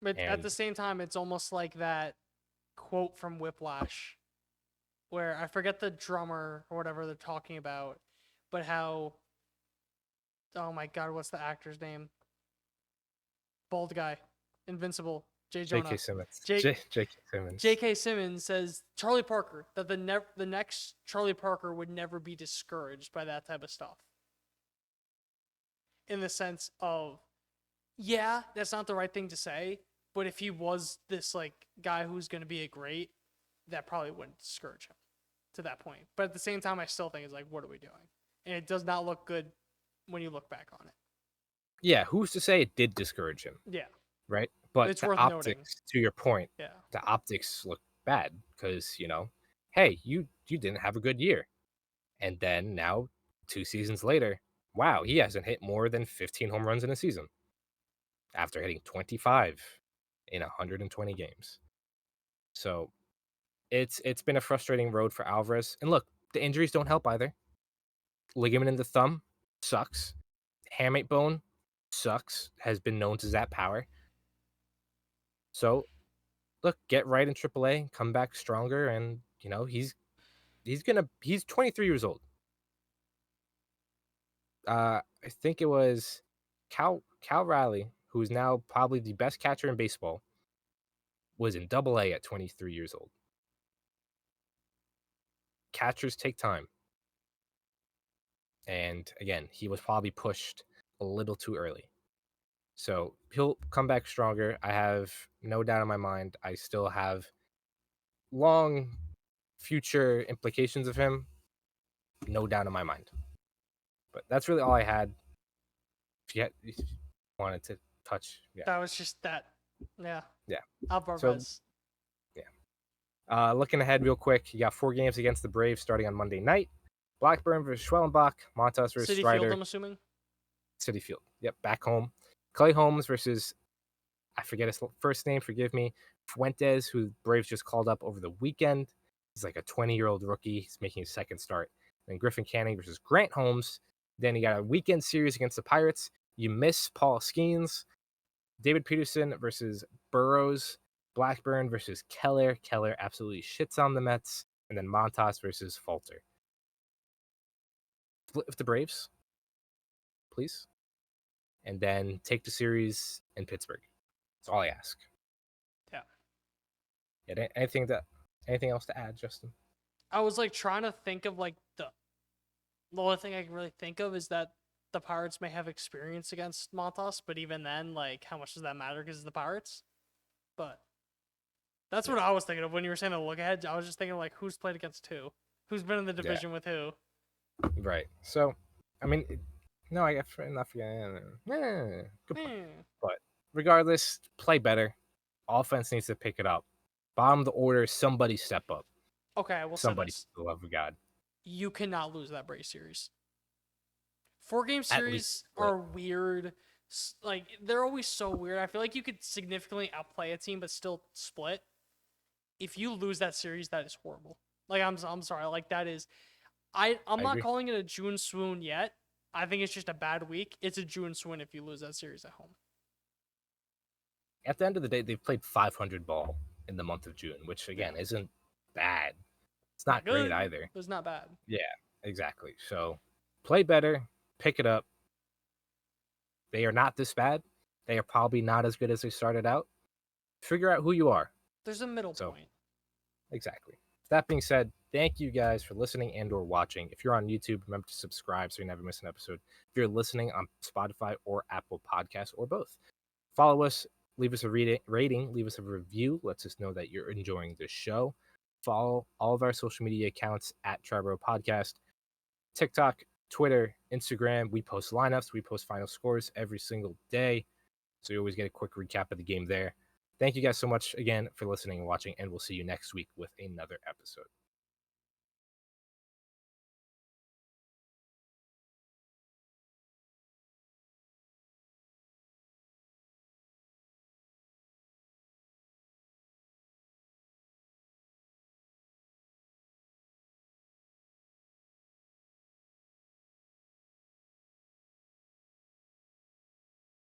but at the same time, it's almost like that quote from Whiplash, where I forget the drummer or whatever they're talking about, but how, oh my God, what's the actor's name? Bald guy, Invincible, Jay Jonah. J.K. Simmons. J.K. Simmons. J.K. Simmons says Charlie Parker, that the next Charlie Parker would never be discouraged by that type of stuff. In the sense of, yeah, that's not the right thing to say, but if he was this like guy who's going to be a great, that probably wouldn't discourage him to that point. But at the same time, I still think it's like, what are we doing? And it does not look good when you look back on it. Yeah, who's to say it did discourage him? Yeah. Right? But It's the worth optics, noting. to your point, Yeah. the optics look bad because, hey, you didn't have a good year. And then now, 2 seasons later, wow, he hasn't hit more than 15 home runs in a season after hitting 25 in 120 games. So it's been a frustrating road for Alvarez. And look, the injuries don't help either. Ligament in the thumb sucks. Hamate bone sucks. Has been known to zap power. So look, get right in AAA, come back stronger, and he's 23 years old. I think it was Cal Raleigh, who is now probably the best catcher in baseball, was in AA at 23 years old. Catchers take time. And again, he was probably pushed a little too early. So he'll come back stronger. I have no doubt in my mind. I still have long future implications of him. No doubt in my mind. But that's really all I had. If you wanted to touch, yeah. That was just that. Yeah. Yeah. Alvarez. Looking ahead real quick, you got 4 games against the Braves starting on Monday night. Blackburn versus Schwellenbach, Montas versus City Strider. Field, I'm assuming. City Field. Yep, back home. Clay Holmes versus, I forget his first name, forgive me, Fuentes, who Braves just called up over the weekend. He's like a 20-year-old rookie. He's making his second start. Then Griffin Canning versus Grant Holmes. Then you got a weekend series against the Pirates. You miss Paul Skeens. David Peterson versus Burrows. Blackburn versus Keller. Keller absolutely shits on the Mets. And then Montas versus Falter. Flip the Braves, please. And then take the series in Pittsburgh. That's all I ask. Yeah. Anything else to add, Justin? I was like trying to think of like the only thing I can really think of is that the Pirates may have experience against Montas, but even then, like, how much does that matter because it's the Pirates? But that's what I was thinking of when you were saying a look ahead. I was just thinking like, who's played against who? Who's been in the division with who? Right. So, I mean, No, I got not forgetting. Good point. Eh. But regardless, play better. Offense needs to pick it up. Bottom of the order, somebody step up. Okay, I will say Somebody, this. for the love of God. You cannot lose that Braves series. 4-game At least series split. are weird. Like, they're always so weird. I feel like you could significantly outplay a team but still split. If you lose that series, that is horrible. Like, I'm sorry. Like, that is... I'm I not agree. calling it a June swoon yet. I think it's just a bad week. It's a June swoon if you lose that series at home. At the end of the day, they've played 500 ball in the month of June, which again isn't bad. It's not great good, either. but it's not bad. Yeah, exactly. So play better, pick it up. They are not this bad. They are probably not as good as they started out. Figure out who you are. There's a middle So- point. Exactly. That being said, thank you guys for listening and or watching. If you're on YouTube, remember to subscribe so you never miss an episode. If you're listening on Spotify or Apple Podcasts or both, follow us, leave us a rating, leave us a review. Lets us know that you're enjoying the show. Follow all of our social media accounts at Triboro Podcast, TikTok, Twitter, Instagram. We post lineups, we post final scores every single day. So you always get a quick recap of the game there. Thank you guys so much again for listening and watching, and we'll see you next week with another episode.